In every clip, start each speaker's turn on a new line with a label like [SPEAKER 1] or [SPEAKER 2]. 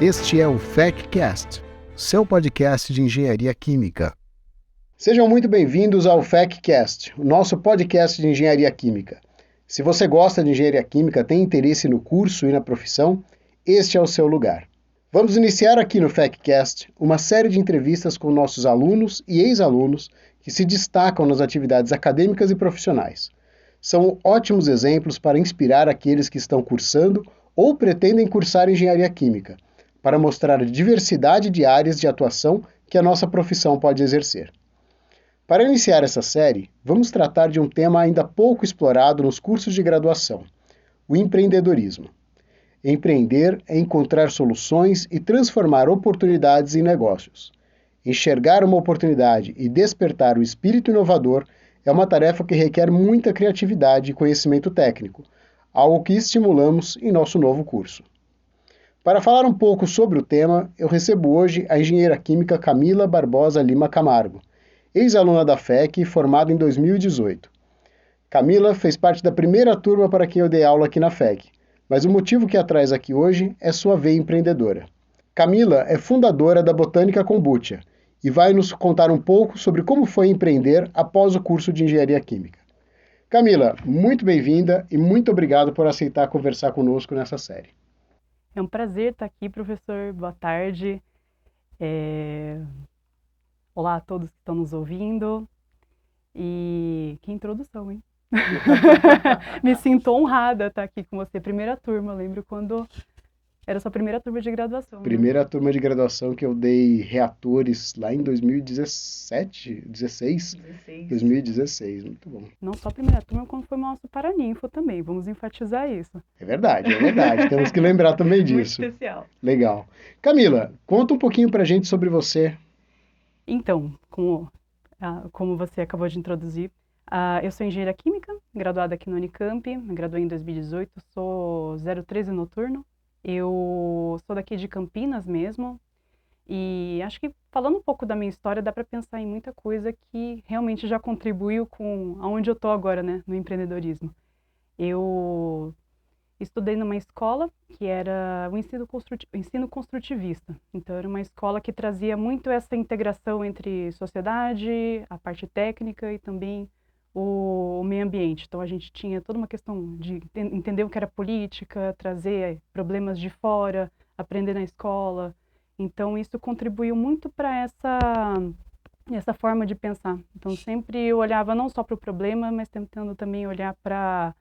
[SPEAKER 1] Este é o FECcast, seu podcast de engenharia química. Sejam muito bem-vindos ao FECcast, o nosso podcast de engenharia química. Se você gosta de engenharia química, tem interesse no curso e na profissão, este é o seu lugar. Vamos iniciar aqui no FECcast uma série de entrevistas com nossos alunos e ex-alunos que se destacam nas atividades acadêmicas e profissionais. São ótimos exemplos para inspirar aqueles que estão cursando ou pretendem cursar engenharia química, para mostrar a diversidade de áreas de atuação que a nossa profissão pode exercer. Para iniciar essa série, vamos tratar de um tema ainda pouco explorado nos cursos de graduação: o empreendedorismo. Empreender é encontrar soluções e transformar oportunidades em negócios. Enxergar uma oportunidade e despertar o espírito inovador é uma tarefa que requer muita criatividade e conhecimento técnico, algo que estimulamos em nosso novo curso. Para falar um pouco sobre o tema, eu recebo hoje a engenheira química Camila Barbosa Lima Camargo, ex-aluna da FEC, formada em 2018. Camila fez parte da primeira turma para quem eu dei aula aqui na FEC, mas o motivo que a traz aqui hoje é sua veia empreendedora. Camila é fundadora da Botânica Kombucha e vai nos contar um pouco sobre como foi empreender após o curso de engenharia química. Camila, muito bem-vinda e muito obrigado por aceitar conversar conosco nessa série.
[SPEAKER 2] É um prazer estar aqui, professor. Boa tarde. Olá a todos que estão nos ouvindo. E que introdução, hein? Me sinto honrada estar aqui com você. Primeira turma, eu lembro quando era sua primeira turma de graduação.
[SPEAKER 1] Primeira turma de graduação que eu dei reatores lá em 2017, 2016, muito bom.
[SPEAKER 2] Não só a primeira turma, como foi o nosso Paraninfo também. Vamos enfatizar isso.
[SPEAKER 1] É verdade. Temos que lembrar também disso.
[SPEAKER 2] Muito especial.
[SPEAKER 1] Legal. Camila, conta um pouquinho pra gente sobre você.
[SPEAKER 2] Então, como você acabou de introduzir, eu sou engenheira química, graduada aqui no Unicamp, me graduei em 2018, sou 013 noturno. Eu sou daqui de Campinas mesmo, e acho que falando um pouco da minha história, dá para pensar em muita coisa que realmente já contribuiu com aonde eu tô agora, né, no empreendedorismo. Eu estudei numa escola que era o ensino construtivista. Então, era uma escola que trazia muito essa integração entre sociedade, a parte técnica e também o meio ambiente. Então, a gente tinha toda uma questão de entender o que era política, trazer problemas de fora, aprender na escola. Então, isso contribuiu muito para essa forma de pensar. Então, sempre eu olhava não só para o problema, mas tentando também olhar para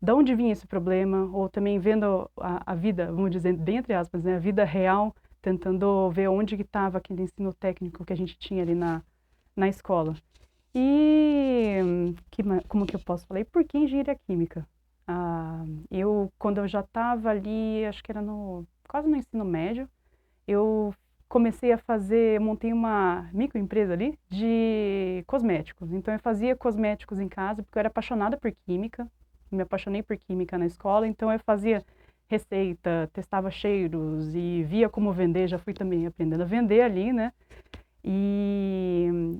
[SPEAKER 2] de onde vinha esse problema, ou também vendo a vida, vamos dizer, bem entre aspas, né, a vida real, tentando ver onde que estava aquele ensino técnico que a gente tinha ali na escola. E como que eu posso falar? E por que engenharia química? Quando eu já estava ali, acho que era quase no ensino médio, eu comecei a montei uma microempresa ali de cosméticos. Então, eu fazia cosméticos em casa, porque eu era apaixonada por química, me apaixonei por química na escola, então eu fazia receita, testava cheiros e via como vender, já fui também aprendendo a vender ali, né? E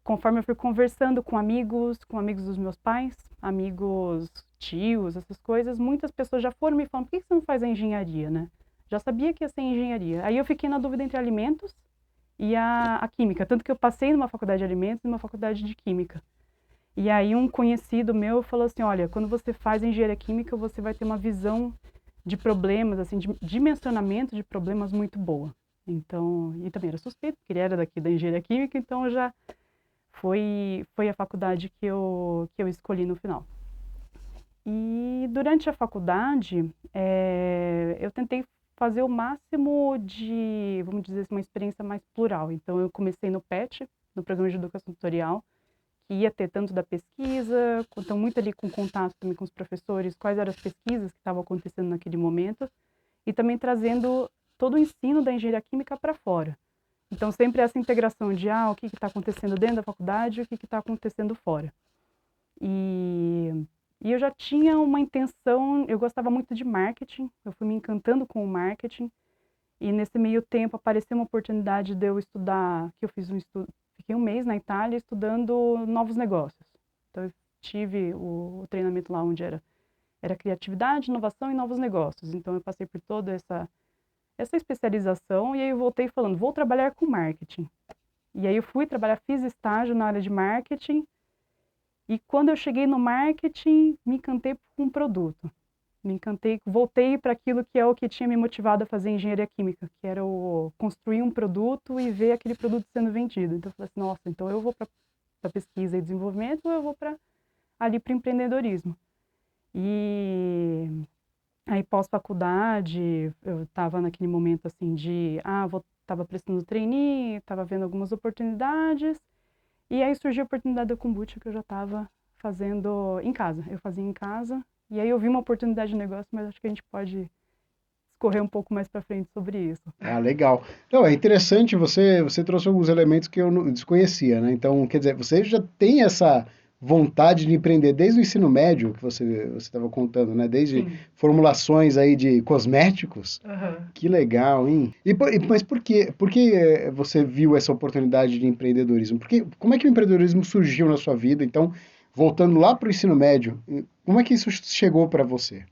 [SPEAKER 2] conforme eu fui conversando com amigos dos meus pais, amigos, tios, essas coisas, muitas pessoas já foram me falando: por que você não faz a engenharia, né? Já sabia que ia ser engenharia. Aí eu fiquei na dúvida entre alimentos e a química, tanto que eu passei numa faculdade de alimentos e numa faculdade de química. E aí um conhecido meu falou assim: olha, quando você faz engenharia química, você vai ter uma visão de problemas, assim, de dimensionamento de problemas muito boa. Então, e também era suspeito, porque ele era daqui da engenharia química, então já foi a faculdade que eu escolhi no final. E durante a faculdade, eu tentei fazer o máximo de, vamos dizer assim, uma experiência mais plural. Então, eu comecei no PET, no Programa de Educação Tutorial, que ia ter tanto da pesquisa, então muito ali com contato também com os professores, quais eram as pesquisas que estavam acontecendo naquele momento, e também trazendo todo o ensino da engenharia química para fora. Então sempre essa integração de o que está acontecendo dentro da faculdade e o que está acontecendo fora. E eu já tinha uma intenção, eu gostava muito de marketing, eu fui me encantando com o marketing, e nesse meio tempo apareceu uma oportunidade de eu estudar, que eu fiz fiquei um mês na Itália estudando novos negócios. Então, eu tive o treinamento lá onde era criatividade, inovação e novos negócios. Então, eu passei por toda essa especialização, e aí eu voltei falando, vou trabalhar com marketing. E aí eu fui trabalhar, fiz estágio na área de marketing, e quando eu cheguei no marketing, me encantei com um produto. Me encantei, voltei para aquilo que é o que tinha me motivado a fazer engenharia química, que era construir um produto e ver aquele produto sendo vendido. Então eu falei assim, nossa, então eu vou para pesquisa e desenvolvimento ou eu vou ali para empreendedorismo. E aí pós-faculdade, eu estava naquele momento assim estava prestando trainee, estava vendo algumas oportunidades, e aí surgiu a oportunidade da kombucha que eu já estava fazendo em casa. Eu fazia em casa. E aí eu vi uma oportunidade de negócio, mas acho que a gente pode escorrer um pouco mais para frente sobre isso.
[SPEAKER 1] Ah, legal. Não, é interessante, você trouxe alguns elementos que eu desconhecia, né? Então, quer dizer, você já tem essa vontade de empreender desde o ensino médio, que você estava contando, né? Desde
[SPEAKER 2] Sim.
[SPEAKER 1] formulações aí de cosméticos. Que legal, hein? Mas por que você viu essa oportunidade de empreendedorismo? Como é que o empreendedorismo surgiu na sua vida? Então, voltando lá para o ensino médio, como é que isso chegou para você?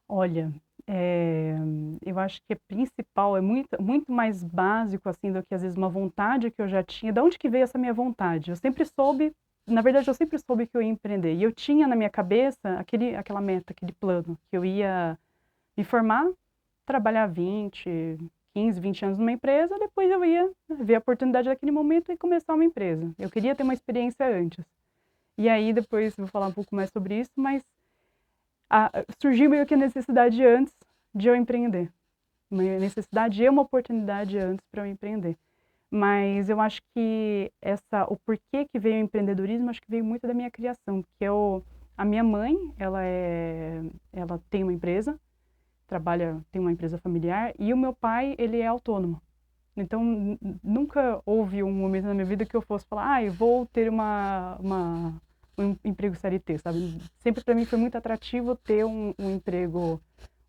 [SPEAKER 2] Olha, eu acho que é principal, é muito mais básico assim do que às vezes uma vontade que eu já tinha. De onde que veio essa minha vontade? Eu sempre soube, na verdade eu sempre soube que eu ia empreender. E eu tinha na minha cabeça aquela meta, aquele plano, que eu ia me formar, trabalhar 15, 20 anos numa empresa, depois eu ia ver a oportunidade daquele momento e começar uma empresa. Eu queria ter uma experiência antes. E aí depois vou falar um pouco mais sobre isso, mas surgiu meio que a necessidade antes de eu empreender. Uma necessidade e uma oportunidade antes para eu empreender. Mas eu acho que o porquê que veio o empreendedorismo, acho que veio muito da minha criação, porque a minha mãe, ela tem uma empresa, tem uma empresa familiar, e o meu pai, ele é autônomo. Então, nunca houve um momento na minha vida que eu fosse falar, eu vou ter um emprego CLT, sabe? Sempre para mim foi muito atrativo ter um emprego,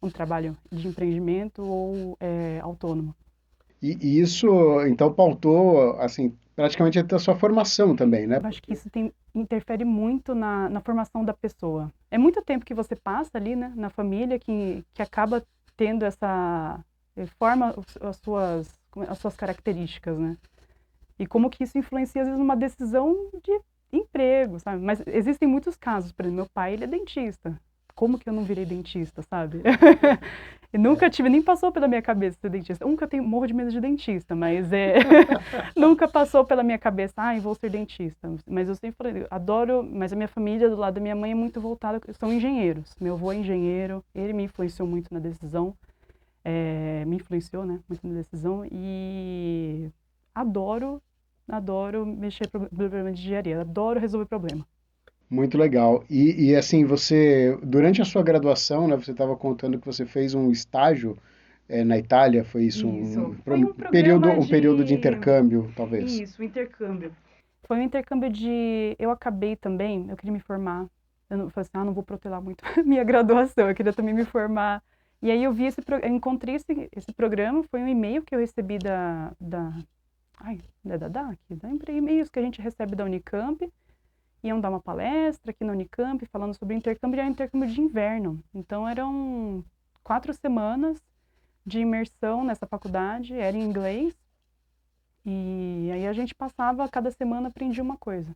[SPEAKER 2] um trabalho de empreendimento ou autônomo.
[SPEAKER 1] E isso, então, pautou, assim, praticamente a sua formação também, né?
[SPEAKER 2] Eu acho que isso interfere muito na formação da pessoa. É muito tempo que você passa ali, né, na família, que acaba tendo forma as suas características, né? E como que isso influencia, às vezes, numa decisão de emprego, sabe? Mas existem muitos casos, por exemplo, meu pai, ele é dentista. Como que eu não virei dentista, sabe? E nunca nem passou pela minha cabeça ser dentista. Morro de medo de dentista, mas nunca passou pela minha cabeça, vou ser dentista. Mas eu sempre falei, adoro, mas a minha família, do lado da minha mãe, é muito voltada, são engenheiros. Meu avô é engenheiro, ele me influenciou muito na decisão, me influenciou, né, muito na decisão, e adoro mexer com problema de engenharia, adoro resolver problema.
[SPEAKER 1] Muito legal. Assim, durante a sua graduação, né, você estava contando que você fez um estágio na Itália, foi isso?
[SPEAKER 2] Isso, foi um programa
[SPEAKER 1] Um período de intercâmbio, talvez.
[SPEAKER 2] Isso, intercâmbio. Foi um intercâmbio eu acabei também, eu queria me formar, eu falei assim, não vou protelar muito a minha graduação, eu queria também me formar. E aí eu eu encontrei esse programa, foi um e-mail que eu recebi da e-mails que a gente recebe da Unicamp, iam dar uma palestra aqui na Unicamp falando sobre intercâmbio, e era um intercâmbio de inverno. Então eram 4 semanas de imersão nessa faculdade, era em inglês, e aí a gente passava, cada semana aprendia uma coisa.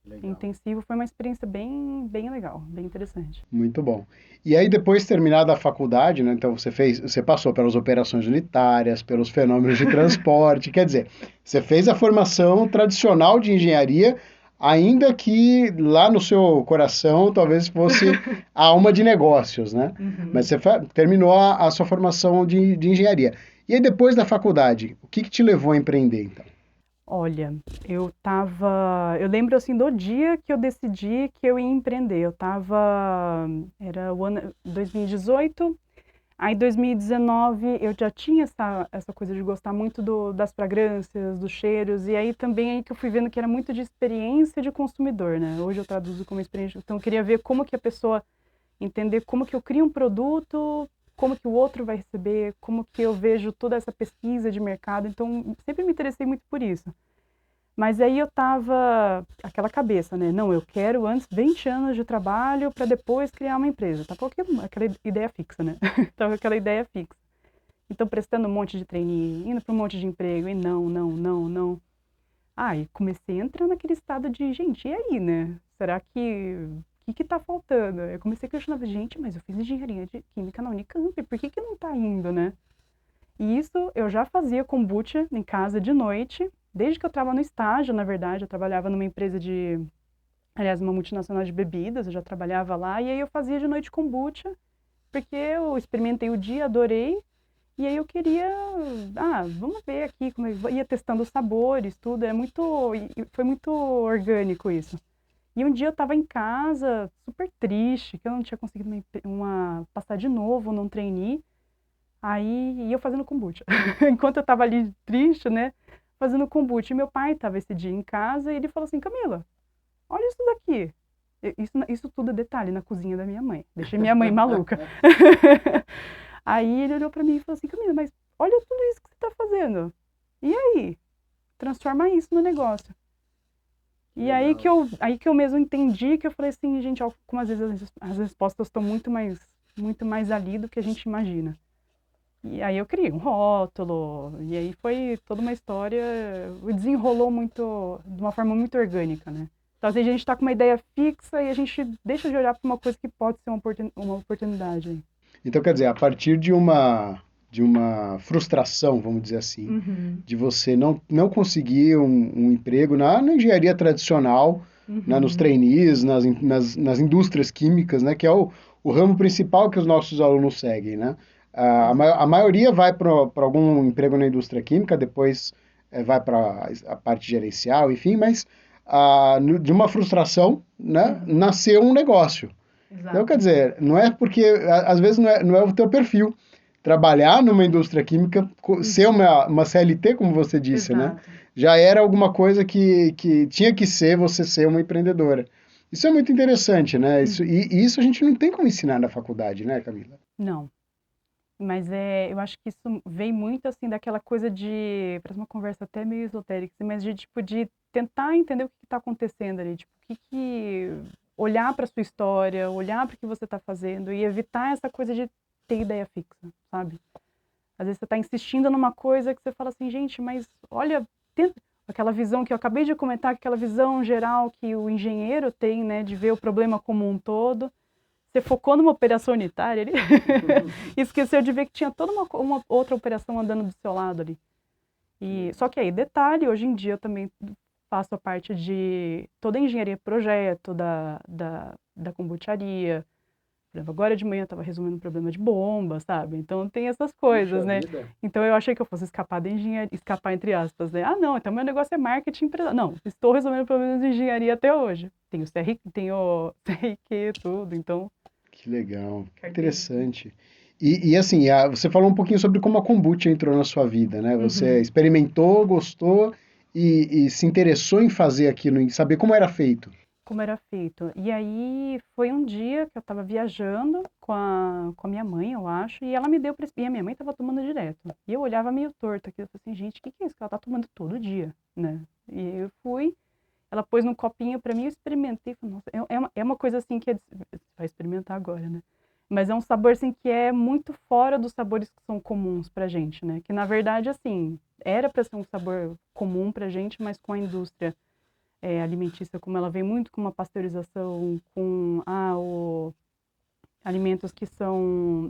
[SPEAKER 2] Legal. Intensivo, foi uma experiência bem, bem legal, bem interessante.
[SPEAKER 1] Muito bom. E aí, depois de terminada a faculdade, né, então você passou pelas operações unitárias, pelos fenômenos de transporte, quer dizer, você fez a formação tradicional de engenharia, ainda que lá no seu coração talvez fosse a alma de negócios, né? Uhum. Mas você terminou a sua formação de engenharia. E aí, depois da faculdade, o que te levou a empreender, então?
[SPEAKER 2] Olha, eu lembro assim do dia que eu decidi que eu ia empreender. Era o ano 2018, aí 2019 eu já tinha essa coisa de gostar muito das fragrâncias, dos cheiros, e aí também aí que eu fui vendo que era muito de experiência de consumidor, né? Hoje eu traduzo como experiência, então eu queria ver como que a pessoa, entender como que eu crio um produto, como que o outro vai receber, como que eu vejo toda essa pesquisa de mercado, então sempre me interessei muito por isso. Mas aí eu tava aquela cabeça, né? Não, eu quero antes 20 anos de trabalho para depois criar uma empresa. Tá aquela ideia fixa, né? Tava aquela ideia fixa. Então, prestando um monte de trainee, indo para um monte de emprego, e não. E comecei a entrar naquele estado de, gente, e aí, né? Será que... O que tá faltando? Eu comecei a questionar, gente, mas eu fiz engenharia de química na Unicamp, por que não tá indo, né? E isso eu já fazia kombucha em casa de noite, desde que eu estava no estágio, na verdade. Eu trabalhava numa empresa aliás, uma multinacional de bebidas, eu já trabalhava lá, e aí eu fazia de noite kombucha, porque eu experimentei o dia, adorei, e aí eu queria, vamos ver aqui, ia testando os sabores, tudo, foi muito orgânico isso. E um dia eu estava em casa, super triste, que eu não tinha conseguido passar de novo num trainee, aí eu fazendo kombucha. Enquanto eu estava ali triste, né, fazendo kombucha, e meu pai estava esse dia em casa, e ele falou assim, Camila, olha isso daqui. Isso tudo é detalhe na cozinha da minha mãe. Deixei minha mãe maluca. Aí ele olhou pra mim e falou assim, Camila, mas olha tudo isso que você tá fazendo. E aí? Transforma isso no negócio. E aí que eu mesmo entendi, que eu falei assim, gente, como às vezes as respostas estão muito mais ali do que a gente imagina. E aí eu criei um rótulo, e aí foi toda uma história, desenrolou muito, de uma forma muito orgânica, né? Então, às vezes a gente está com uma ideia fixa e a gente deixa de olhar para uma coisa que pode ser uma oportunidade.
[SPEAKER 1] Então, quer dizer, a partir de uma frustração, vamos dizer assim, de você não conseguir um emprego na engenharia tradicional, né, nos trainees, nas indústrias químicas, né, que é o ramo principal que os nossos alunos seguem, né? A maioria vai para algum emprego na indústria química, depois vai para a parte gerencial, enfim, mas de uma frustração, né, nasceu um negócio.
[SPEAKER 2] Exato.
[SPEAKER 1] Então, quer dizer, não é porque, às vezes, não é o teu perfil. Trabalhar numa indústria química, ser uma CLT, como você disse,
[SPEAKER 2] Exato.
[SPEAKER 1] né? Já era alguma coisa que tinha que ser você ser uma empreendedora. Isso é muito interessante, né? E isso a gente não tem como ensinar na faculdade, né, Camila?
[SPEAKER 2] Não. Mas eu acho que isso vem muito, assim, daquela coisa parece uma conversa até meio esotérica, mas de tentar entender o que está acontecendo ali, tipo, olhar para sua história, olhar para o que você está fazendo e evitar essa coisa de ter ideia fixa, sabe? Às vezes você está insistindo numa coisa que você fala assim, gente, mas olha, aquela visão que eu acabei de comentar, aquela visão geral que o engenheiro tem, né, de ver o problema como um todo. Você focou numa operação unitária ali, esqueceu de ver que tinha toda uma outra operação andando do seu lado ali. Só que aí, detalhe, hoje em dia eu também faço a parte de toda a engenharia projeto da kombucharia. Por exemplo, agora de manhã eu estava resolvendo um problema de bomba, sabe? Então tem essas coisas, né? Então eu achei que eu fosse escapar da engenharia, escapar entre aspas, né? Não, então meu negócio é marketing empresarial. Não, estou resolvendo problemas de engenharia até hoje. Tem o CRQ, tudo, então...
[SPEAKER 1] Que legal, que interessante. E assim, você falou um pouquinho sobre como a kombucha entrou na sua vida, né? Você experimentou, gostou e se interessou em fazer aquilo, em saber como era feito.
[SPEAKER 2] Como era feito. E aí foi um dia que eu estava viajando com a minha mãe, eu acho, e ela me deu, e a minha mãe estava tomando direto. E eu olhava meio torto aqui, eu falei assim, gente, o que é isso que ela está tomando todo dia, né? E eu fui, ela pôs num copinho para mim, eu experimentei, falei, nossa, é uma coisa assim que vai experimentar agora, né? Mas é um sabor assim que é muito fora dos sabores que são comuns pra gente, né? Que na verdade assim, era para ser um sabor comum pra gente, mas com a indústria alimentícia, como ela vem muito com uma pasteurização, com alimentos que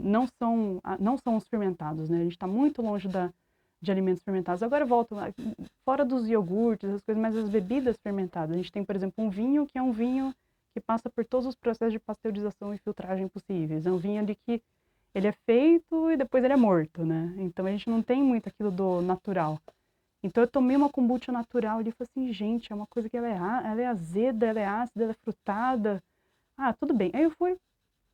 [SPEAKER 2] não são os fermentados, né? A gente está muito longe de alimentos fermentados. Agora eu volto fora dos iogurtes, as coisas, mas as bebidas fermentadas. A gente tem, por exemplo, um vinho que é um vinho que passa por todos os processos de pasteurização e filtragem possíveis. É um vinho ali que ele é feito e depois ele é morto, né? Então a gente não tem muito aquilo do natural. Então eu tomei uma kombucha natural e falei assim, gente, é uma coisa que ela é azeda, ela é ácida, ela é frutada. Tudo bem. Aí eu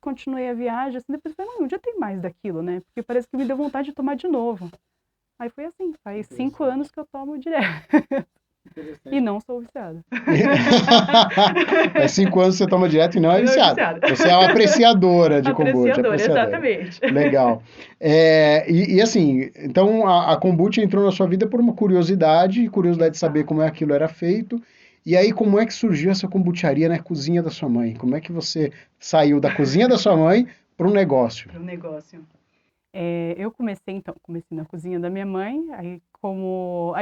[SPEAKER 2] continuei a viagem, assim, depois falei, não, já tem mais daquilo, né? Porque parece que me deu vontade de tomar de novo. Aí foi assim, faz 5 anos que eu tomo direto. E não sou viciada.
[SPEAKER 1] Faz 5 anos que você toma direto e não é viciada. Você é uma apreciadora de kombucha.
[SPEAKER 2] Apreciadora, exatamente.
[SPEAKER 1] Legal. E assim, então a kombucha entrou na sua vida por uma curiosidade de saber como aquilo era feito. E aí, como é que surgiu essa kombucharia na cozinha da sua mãe? Como é que você saiu da cozinha da sua mãe para um negócio?
[SPEAKER 2] Para um negócio. Eu comecei na cozinha da minha mãe, aí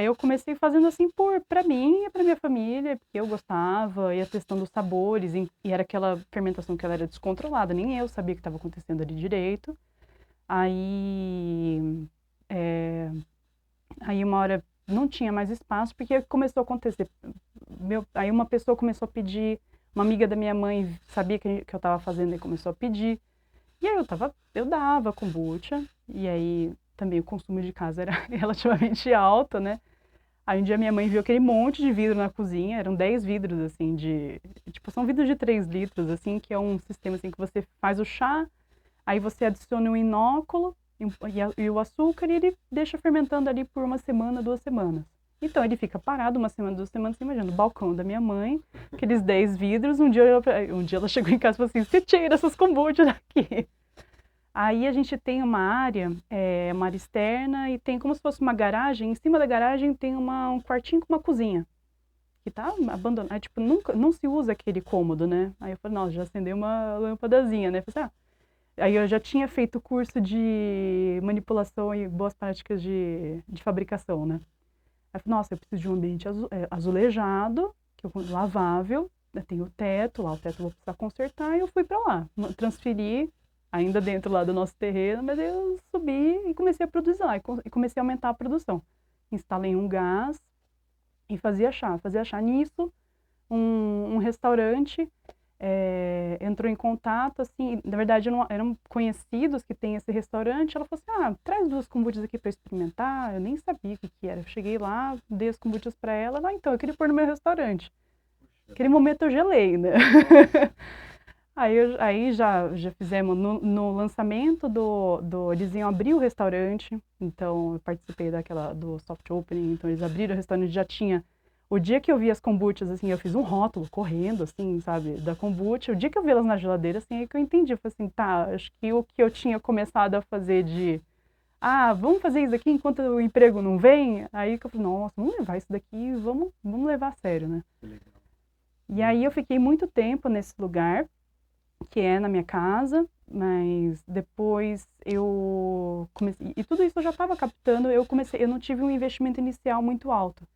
[SPEAKER 2] eu comecei fazendo assim pra mim e pra minha família, porque eu gostava, ia testando os sabores, e era aquela fermentação que ela era descontrolada, nem eu sabia o que estava acontecendo ali direito. Aí, eh, aí uma hora não tinha mais espaço, porque começou a acontecer. Aí uma pessoa começou a pedir, uma amiga da minha mãe sabia que eu estava fazendo e começou a pedir. E aí eu dava kombucha, e aí também o consumo de casa era relativamente alto, né? Aí um dia minha mãe viu aquele monte de vidro na cozinha, eram 10 vidros, assim, tipo, são vidros de 3 litros, assim, que é um sistema, assim, que você faz o chá, aí você adiciona um inóculo e o açúcar e ele deixa fermentando ali por uma semana, 2 semanas. Então ele fica parado uma semana, 2 semanas, você imagina, no balcão da minha mãe, aqueles 10 vidros, um dia ela chegou em casa e falou assim, você tira essas kombuchas daqui. Aí a gente tem uma área externa e tem como se fosse uma garagem. Em cima da garagem tem um quartinho com uma cozinha, que tá abandonado. Tipo, nunca, não se usa aquele cômodo, né? Aí eu falei, nossa, já acendeu uma lâmpadazinha, né? Falei, aí eu já tinha feito curso de manipulação e boas práticas de fabricação, né? Aí eu falei, nossa, eu preciso de um ambiente azulejado, lavável, né? Tem o teto lá, o teto eu vou precisar consertar, e eu fui para lá, transferi ainda dentro lá do nosso terreno, mas eu subi e comecei a produzir lá, e comecei a aumentar a produção. Instalei um gás e fazia chá. Nisso, um restaurante entrou em contato, assim, na verdade eram conhecidos que tem esse restaurante, ela falou assim, traz 2 kombuchas aqui para experimentar, eu nem sabia o que era. Eu cheguei lá, dei as kombuchas para ela, então, eu queria pôr no meu restaurante. Naquele momento eu gelei, né? Aí já fizemos no lançamento eles iam abrir o restaurante, então eu participei do soft opening, então eles abriram o restaurante, já tinha, o dia que eu vi as kombuchas, assim, eu fiz um rótulo correndo, assim, sabe, da kombucha, o dia que eu vi elas na geladeira, assim, é que eu entendi, eu falei assim, tá, acho que o que eu tinha começado a fazer vamos fazer isso aqui enquanto o emprego não vem, aí que eu falei, nossa, vamos levar isso daqui, vamos levar a sério, né? E aí eu fiquei muito tempo nesse lugar, que é na minha casa, mas depois eu comecei, e tudo isso eu já estava captando, eu não tive um investimento inicial muito alto.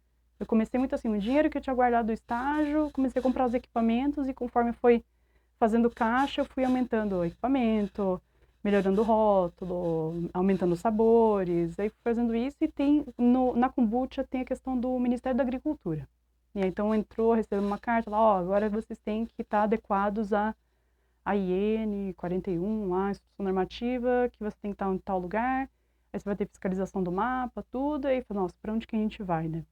[SPEAKER 2] Eu comecei muito assim, o dinheiro que eu tinha guardado do estágio, comecei a comprar os equipamentos e conforme foi fazendo caixa, eu fui aumentando o equipamento, melhorando o rótulo, aumentando os sabores, aí fui fazendo isso e na kombucha tem a questão do Ministério da Agricultura. E aí, então recebeu uma carta lá, agora vocês têm que estar adequados a IN 41, a instrução normativa, que você tem que estar em tal lugar, aí você vai ter fiscalização do mapa, tudo, aí eu falei, nossa, para onde que a gente vai, né?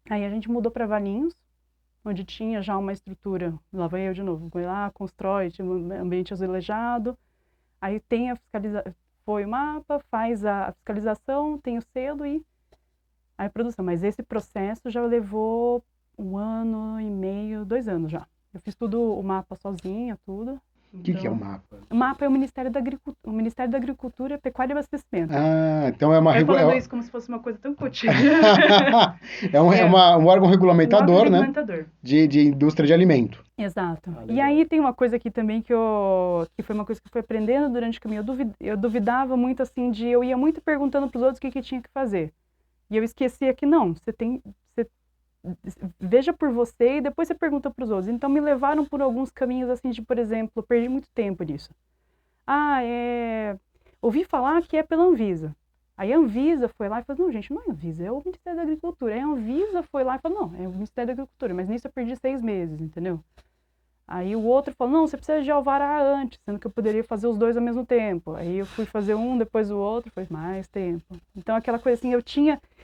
[SPEAKER 2] Aí a gente mudou para Valinhos, onde tinha já uma estrutura, lá vai eu de novo, vai lá, constrói, tinha um ambiente azulejado, aí tem foi o mapa, faz a fiscalização, tem o selo e a produção, mas esse processo já levou 1 ano e meio, 2 anos já. Eu fiz tudo, o mapa sozinha, tudo.
[SPEAKER 1] O que é o mapa?
[SPEAKER 2] O mapa é o Ministério da Agricultura, Pecuária e Abastecimento.
[SPEAKER 1] Então é uma
[SPEAKER 2] falando isso como se fosse uma coisa tão cotidiana.
[SPEAKER 1] um órgão regulamentador,
[SPEAKER 2] né?
[SPEAKER 1] De indústria de alimento.
[SPEAKER 2] Exato. E aí tem uma coisa aqui também que foi uma coisa que eu fui aprendendo durante o caminho. Eu duvidava muito assim eu ia muito perguntando para os outros o que tinha que fazer. E eu esquecia que não, você veja por você e depois você pergunta para os outros. Então me levaram por alguns caminhos assim por exemplo, eu perdi muito tempo nisso. Ouvi falar que é pela Anvisa. Aí a Anvisa foi lá e falou, não, gente, não é a Anvisa, é o Ministério da Agricultura. Aí a Anvisa foi lá e falou, não, é o Ministério da Agricultura, mas nisso eu perdi 6 meses, entendeu? Aí o outro falou, não, você precisa de alvará antes, sendo que eu poderia fazer os 2 ao mesmo tempo. Aí eu fui fazer um, depois o outro, foi mais tempo. Então aquela coisa assim,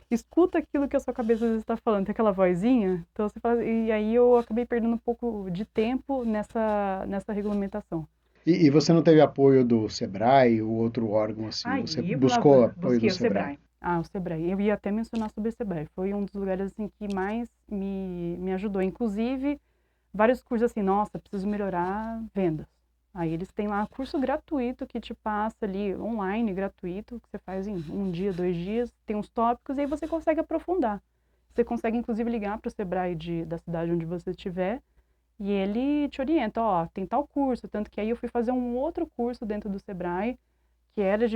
[SPEAKER 2] escuta aquilo que a sua cabeça às vezes está falando, tem aquela vozinha, então você fala, e aí eu acabei perdendo um pouco de tempo nessa regulamentação.
[SPEAKER 1] E você não teve apoio do Sebrae, ou outro órgão assim? Você buscou apoio do Sebrae?
[SPEAKER 2] O Sebrae. Eu ia até mencionar sobre o Sebrae. Foi um dos lugares assim que mais me ajudou. Inclusive, vários cursos assim, nossa, preciso melhorar vendas. Aí eles têm lá curso gratuito que te passa ali, online, gratuito, que você faz em 1 dia, 2 dias, tem uns tópicos e aí você consegue aprofundar. Você consegue, inclusive, ligar para o Sebrae da cidade onde você estiver e ele te orienta, tem tal curso, tanto que aí eu fui fazer um outro curso dentro do Sebrae, que era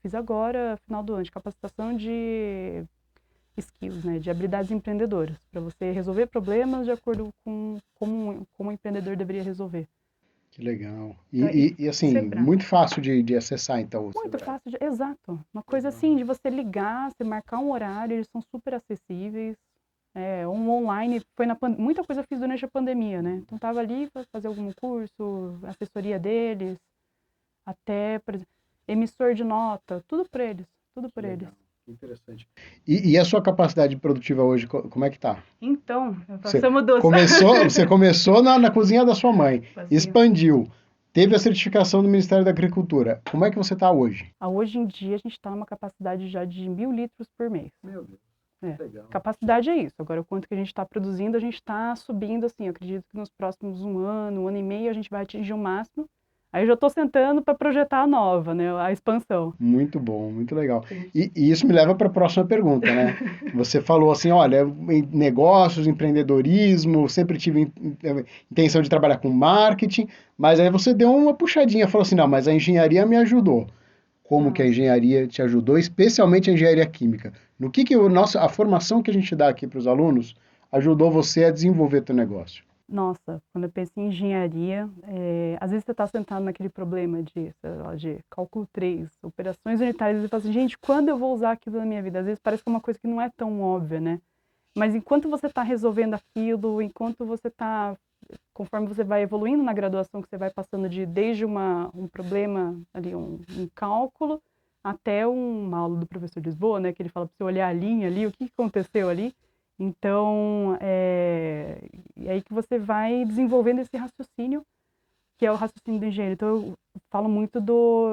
[SPEAKER 2] fiz agora, final do ano, de capacitação de skills, né, de habilidades empreendedoras, para você resolver problemas de acordo com como o empreendedor deveria resolver.
[SPEAKER 1] Que legal.
[SPEAKER 2] Então,
[SPEAKER 1] E assim, muito fácil de acessar, então.
[SPEAKER 2] Muito fácil, exato. Uma coisa assim, de você ligar, você marcar um horário, eles são super acessíveis. Online, muita coisa eu fiz durante a pandemia, né? Então tava ali para fazer algum curso, assessoria deles, até, por exemplo, emissor de nota, tudo por eles, tudo por eles.
[SPEAKER 1] Interessante. E a sua capacidade produtiva hoje, como é que tá?
[SPEAKER 2] Então,
[SPEAKER 1] Você
[SPEAKER 2] passamos
[SPEAKER 1] você começou na cozinha da sua mãe, expandiu, teve a certificação do Ministério da Agricultura. Como é que você está hoje?
[SPEAKER 2] Hoje em dia a gente está numa capacidade já de 1.000 litros por mês.
[SPEAKER 1] Meu Deus. Legal.
[SPEAKER 2] Capacidade é isso. Agora, o quanto que a gente está produzindo, a gente está subindo, assim, eu acredito que nos próximos um ano e meio, a gente vai atingir o máximo. Aí eu já estou sentando para projetar a nova, né, a expansão.
[SPEAKER 1] Muito bom, muito legal. E isso me leva para a próxima pergunta, né? Você falou assim, olha, em negócios, empreendedorismo, sempre tive intenção de trabalhar com marketing, mas aí você deu uma puxadinha, falou assim, não, mas a engenharia me ajudou. Como que a engenharia te ajudou, especialmente a engenharia química? No que a formação que a gente dá aqui para os alunos ajudou você a desenvolver teu negócio?
[SPEAKER 2] Nossa, quando eu penso em engenharia, às vezes você está sentado naquele problema de cálculo 3, operações unitárias, e você fala assim, gente, quando eu vou usar aquilo na minha vida? Às vezes parece que é uma coisa que não é tão óbvia, né? Mas enquanto você está resolvendo aquilo, enquanto você está, conforme você vai evoluindo na graduação, que você vai passando desde um problema, ali, um cálculo, até uma aula do professor Lisboa, né, que ele fala para você olhar a linha ali, o que aconteceu ali. Então, é aí que você vai desenvolvendo esse raciocínio, que é o raciocínio do engenheiro. Então, eu falo muito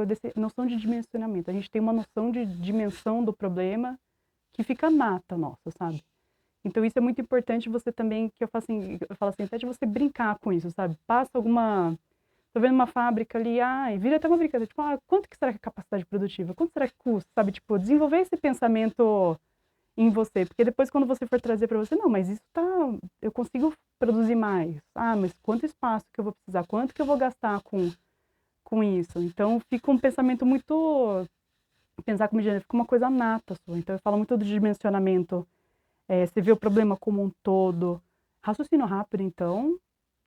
[SPEAKER 2] dessa noção de dimensionamento. A gente tem uma noção de dimensão do problema que fica nata nossa, sabe? Então, isso é muito importante você também, que eu falo assim, até de você brincar com isso, sabe? Passa alguma... Tô vendo uma fábrica ali, e vira até uma brincadeira, tipo, quanto que será que é a capacidade produtiva? Quanto será que custa, sabe? Tipo, desenvolver esse pensamento em você, porque depois quando você for trazer para você, não, mas isso eu consigo produzir mais. Mas quanto espaço que eu vou precisar? Quanto que eu vou gastar com isso? Então, fica um pensamento muito... Pensar como engenheiro fica uma coisa nata sua. Então, eu falo muito do dimensionamento. Você vê o problema como um todo. Raciocínio rápido, então,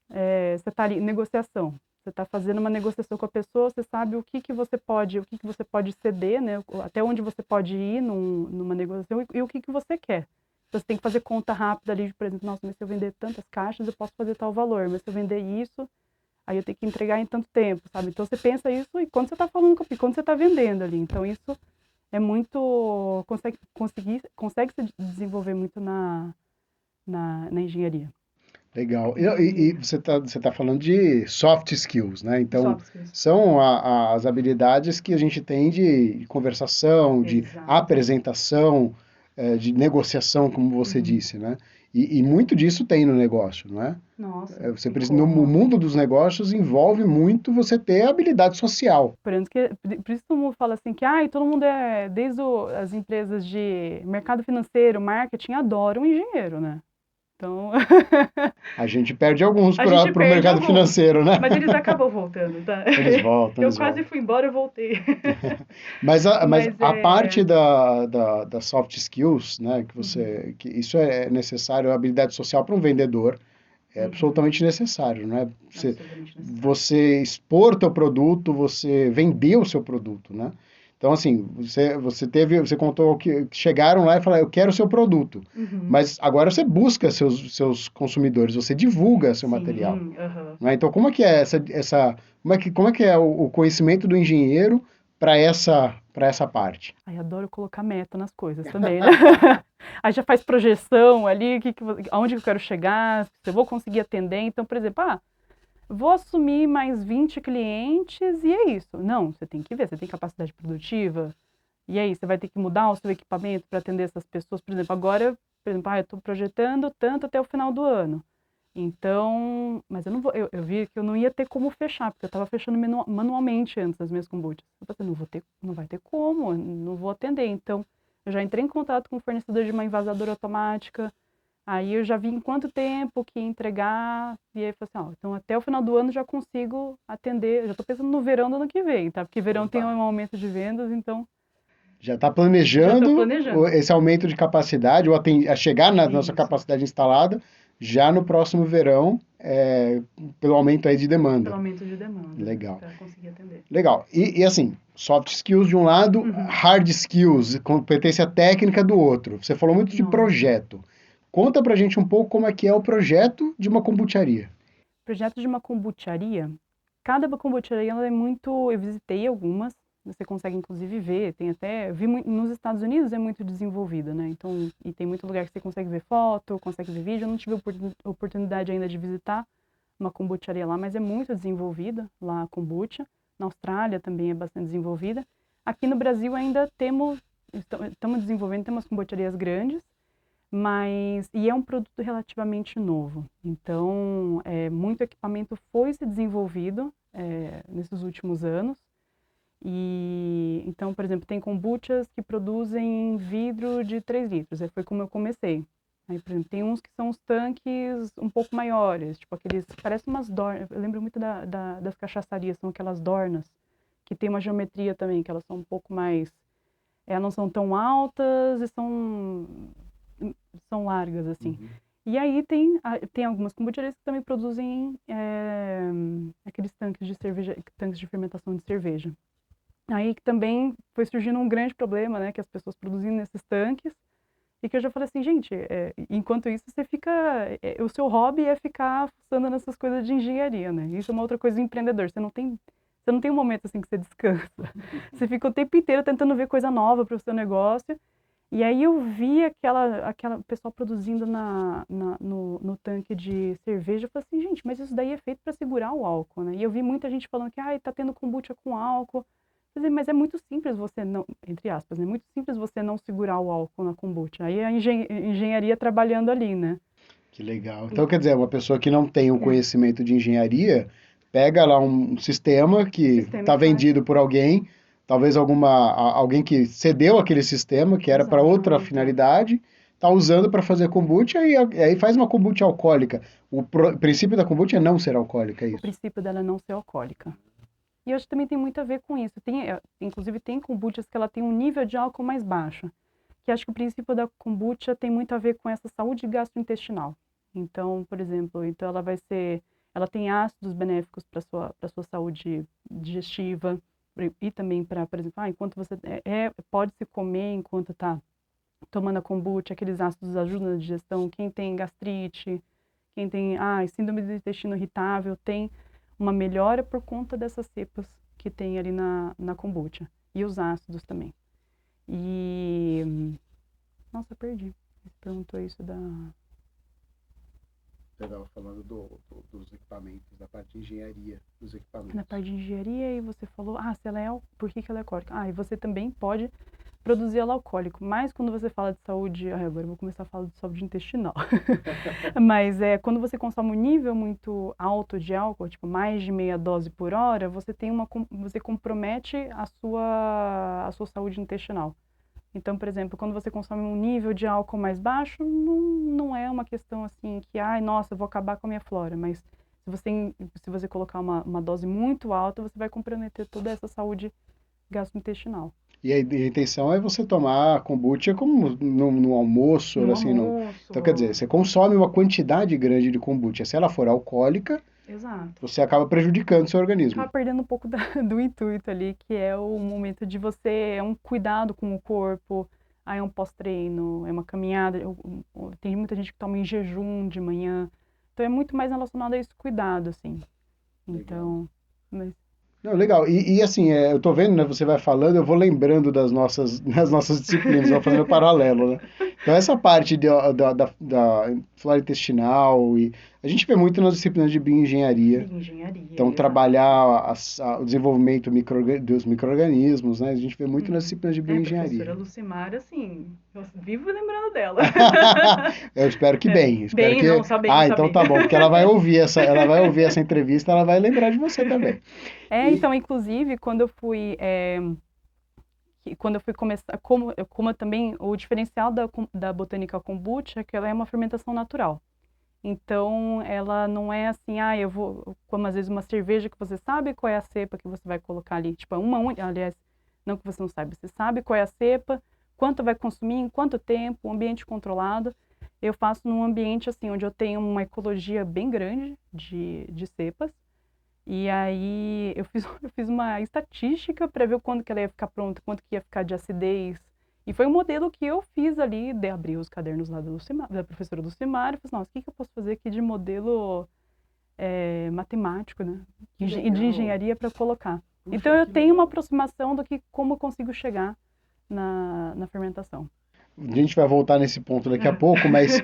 [SPEAKER 2] você está ali, negociação. Você está fazendo uma negociação com a pessoa, você sabe o que você pode ceder, né? Até onde você pode ir numa negociação e o que você quer. Então, você tem que fazer conta rápida ali, por exemplo, nossa, mas se eu vender tantas caixas, eu posso fazer tal valor, mas se eu vender isso, aí eu tenho que entregar em tanto tempo, sabe? Então, você pensa isso e quando você está falando e quando você está vendendo ali. Então, isso é muito... consegue se desenvolver muito na engenharia.
[SPEAKER 1] Legal. E você tá falando de soft skills, né? Então, são as habilidades que a gente tem de conversação, de apresentação, de negociação, como você disse, né? E muito disso tem no negócio, não é?
[SPEAKER 2] Nossa.
[SPEAKER 1] No mundo dos negócios envolve muito você ter habilidade social.
[SPEAKER 2] Por isso todo mundo fala assim que todo mundo desde as empresas de mercado financeiro, marketing, adoram um engenheiro, né? Então...
[SPEAKER 1] A gente perde alguns para o mercado financeiro, né?
[SPEAKER 2] Mas eles acabam voltando, tá?
[SPEAKER 1] Eles voltam.
[SPEAKER 2] Eu quase fui embora, eu voltei.
[SPEAKER 1] Mas a parte da soft skills, né, que isso é necessário, a habilidade social para um vendedor é absolutamente necessário, né? Você expor teu produto, você vender o seu produto, né? Então, assim, você contou que chegaram lá e falaram, eu quero o seu produto. Mas agora você busca seus consumidores, você divulga seu material. Né? Então, como é que é como é que é o conhecimento do engenheiro para essa parte?
[SPEAKER 2] Adoro colocar meta nas coisas também, né? Aí já faz projeção ali, aonde eu quero chegar, se eu vou conseguir atender. Então, por exemplo, vou assumir mais 20 clientes e é isso. Não, você tem que ver, você tem capacidade produtiva. E aí, você vai ter que mudar o seu equipamento para atender essas pessoas. Por exemplo, agora, eu estou projetando tanto até o final do ano. Então, mas eu não vou, eu vi que eu não ia ter como fechar, porque eu estava fechando manualmente antes das minhas kombuchas. Eu falei, não vai ter como, não vou atender. Então, eu já entrei em contato com o fornecedor de uma envasadora automática, Aí eu já vi em quanto tempo que ia entregar, e aí eu falei assim, ó, então até o final do ano já consigo atender, já estou pensando no verão do ano que vem, tá? Porque verão tem um aumento de vendas, então
[SPEAKER 1] Já está
[SPEAKER 2] já estou
[SPEAKER 1] planejando
[SPEAKER 2] planejando.
[SPEAKER 1] esse aumento de capacidade, ou a chegar na nossa
[SPEAKER 2] Isso,
[SPEAKER 1] capacidade instalada já no próximo verão, pelo aumento aí de demanda.
[SPEAKER 2] pelo aumento de demanda,
[SPEAKER 1] Legal.
[SPEAKER 2] para conseguir atender.
[SPEAKER 1] Legal. E assim, soft skills de um lado, hard skills, competência técnica do outro. Você falou muito de
[SPEAKER 2] Nossa.
[SPEAKER 1] projeto. Conta pra gente um pouco como é que é o projeto de uma kombucharia.
[SPEAKER 2] Projeto de uma kombucharia, cada kombucharia ela é muito, eu visitei algumas, você consegue inclusive ver, tem até, nos Estados Unidos é muito desenvolvida, né, então, e tem muito lugar que você consegue ver foto, consegue ver vídeo, eu não tive oportunidade ainda de visitar uma kombucharia lá, mas é muito desenvolvida lá a kombucha, na Austrália também é bastante desenvolvida, aqui no Brasil ainda estamos desenvolvendo, temos kombucharias grandes, e é um produto relativamente novo, então muito equipamento foi se desenvolvido nesses últimos anos, e então, por exemplo, tem kombuchas que produzem vidro de 3 litros, foi como eu comecei. Aí, por exemplo, tem uns que são os tanques um pouco maiores, tipo aqueles, parecem umas dornas, eu lembro muito das cachaçarias, são aquelas dornas, que tem uma geometria também, que elas são um pouco mais, elas não são tão altas e são largas, assim. E aí tem algumas kombucharias que também produzem aqueles tanques de cerveja, tanques de fermentação de cerveja. Aí que também foi surgindo um grande problema, né, que as pessoas produzindo nesses tanques, e que eu já falei assim, gente, enquanto isso você fica, o seu hobby é ficar fuçando nessas coisas de engenharia, né, isso é uma outra coisa do empreendedor, você não tem um momento assim que você descansa, você fica o tempo inteiro tentando ver coisa nova para o seu negócio. E aí eu vi aquela pessoal produzindo no tanque de cerveja, eu falei assim, gente, mas isso daí é feito para segurar o álcool, né? E eu vi muita gente falando que, tá tendo kombucha com álcool. Eu falei, mas é muito simples você não, entre aspas, é muito simples você não segurar o álcool na kombucha. Aí a engenharia trabalhando ali, né?
[SPEAKER 1] Que legal. Então, quer dizer, uma pessoa que não tem um conhecimento de engenharia, pega lá um sistema que está vendido por alguém, talvez alguém que cedeu aquele sistema, que era para outra finalidade, está usando para fazer kombucha e aí faz uma kombucha alcoólica. O princípio da kombucha é não ser alcoólica, é
[SPEAKER 2] O
[SPEAKER 1] isso?
[SPEAKER 2] princípio dela é não ser alcoólica. E eu acho que também tem muito a ver com isso. Inclusive tem kombuchas que ela tem um nível de álcool mais baixo, que acho que o princípio da kombucha tem muito a ver com essa saúde gastrointestinal. Então, por exemplo, ela tem ácidos benéficos para sua saúde digestiva e também para, por exemplo, enquanto você pode se comer enquanto está tomando a kombucha, aqueles ácidos ajudam na digestão. Quem tem gastrite, quem tem síndrome do intestino irritável, tem uma melhora por conta dessas cepas que tem ali na kombucha. E os ácidos também. Nossa, perdi. Você perguntou isso da...
[SPEAKER 1] Você estava falando dos equipamentos, da parte de engenharia dos equipamentos.
[SPEAKER 2] Na parte de engenharia, e você falou, por que ela é alcoólica? E você também pode produzir ela alcoólico, mas quando você fala de saúde, agora eu vou começar a falar de saúde intestinal, mas quando você consome um nível muito alto de álcool, tipo mais de meia dose por hora, você compromete a sua saúde intestinal. Então, por exemplo, quando você consome um nível de álcool mais baixo, não é uma questão assim que, nossa, eu vou acabar com a minha flora, mas se você colocar uma dose muito alta, você vai comprometer toda essa saúde gastrointestinal.
[SPEAKER 1] E a intenção é você tomar kombucha como no almoço, Então, quer dizer, você consome uma quantidade grande de kombucha. Se ela for alcoólica,
[SPEAKER 2] exato,
[SPEAKER 1] você acaba prejudicando o seu organismo.
[SPEAKER 2] Acaba perdendo um pouco do intuito ali, que é o momento de é um cuidado com o corpo, é um pós-treino, é uma caminhada. Tem muita gente que toma em jejum de manhã. Então é muito mais relacionado a esse cuidado, assim. Então,
[SPEAKER 1] Não, legal. E assim, eu tô vendo, né? Você vai falando, eu vou lembrando das nossas disciplinas, vou fazendo paralelo, né? Então, essa parte da flora intestinal, e a gente vê muito nas disciplinas de bioengenharia. Então, trabalhar o desenvolvimento dos micro-organismos, né? A gente vê muito nas disciplinas de bioengenharia.
[SPEAKER 2] A professora Lucimara, assim, eu vivo lembrando dela.
[SPEAKER 1] Eu espero que bem.
[SPEAKER 2] Só bem.
[SPEAKER 1] Então tá bom, porque ela vai ouvir essa entrevista, ela vai lembrar de você também.
[SPEAKER 2] Então, inclusive, quando eu fui, que quando eu fui começar, como eu também, o diferencial da Botânica Kombucha é que ela é uma fermentação natural. Então, ela não é assim, eu vou, como às vezes uma cerveja que você sabe qual é a cepa que você vai colocar ali. Tipo, aliás, não que você não sabe, você sabe qual é a cepa, quanto vai consumir, em quanto tempo, um ambiente controlado. Eu faço num ambiente assim, onde eu tenho uma ecologia bem grande de cepas. E aí eu fiz uma estatística para ver quando que ela ia ficar pronta, quanto que ia ficar de acidez. E foi um modelo que eu fiz ali, de abrir os cadernos lá da professora Lucimar, e falei, assim, nossa, o que que eu posso fazer aqui de modelo matemático, né? De engenharia para colocar. Puxa, então eu tenho uma aproximação do que como eu consigo chegar na fermentação.
[SPEAKER 1] A gente vai voltar nesse ponto daqui a pouco, mas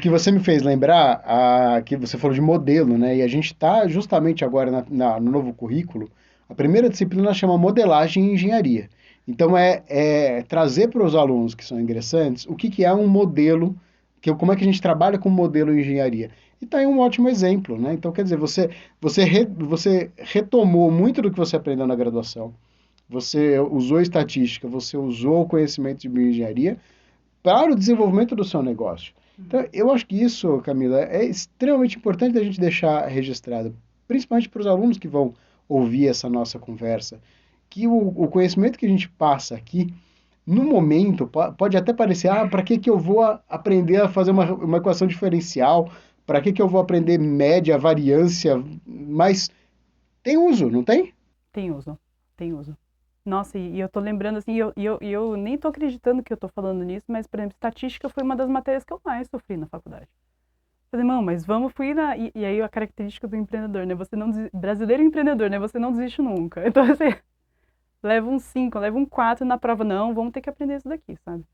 [SPEAKER 1] que você me fez lembrar que você falou de modelo, né? E a gente está justamente agora no novo currículo, a primeira disciplina chama modelagem e engenharia. Então é trazer para os alunos que são ingressantes o que é um modelo, como é que a gente trabalha com modelo em engenharia. E está aí um ótimo exemplo, né? Então, quer dizer, você retomou muito do que você aprendeu na graduação, você usou estatística, você usou o conhecimento de bioengenharia para o desenvolvimento do seu negócio. Então, eu acho que isso, Camila, é extremamente importante a gente deixar registrado, principalmente para os alunos que vão ouvir essa nossa conversa, que o conhecimento que a gente passa aqui, no momento, pode até parecer, para que eu vou aprender a fazer uma equação diferencial, para que eu vou aprender média, variância, mas tem uso, não tem?
[SPEAKER 2] Tem uso, tem uso. Nossa, e eu tô lembrando assim, eu nem tô acreditando que eu tô falando nisso, mas, por exemplo, estatística foi uma das matérias que eu mais sofri na faculdade. Falei, não, mas e aí a característica do empreendedor, né? Brasileiro empreendedor, né? Você não desiste nunca. Então, assim, leva um 5, leva um 4 na prova, não, vamos ter que aprender isso daqui, sabe?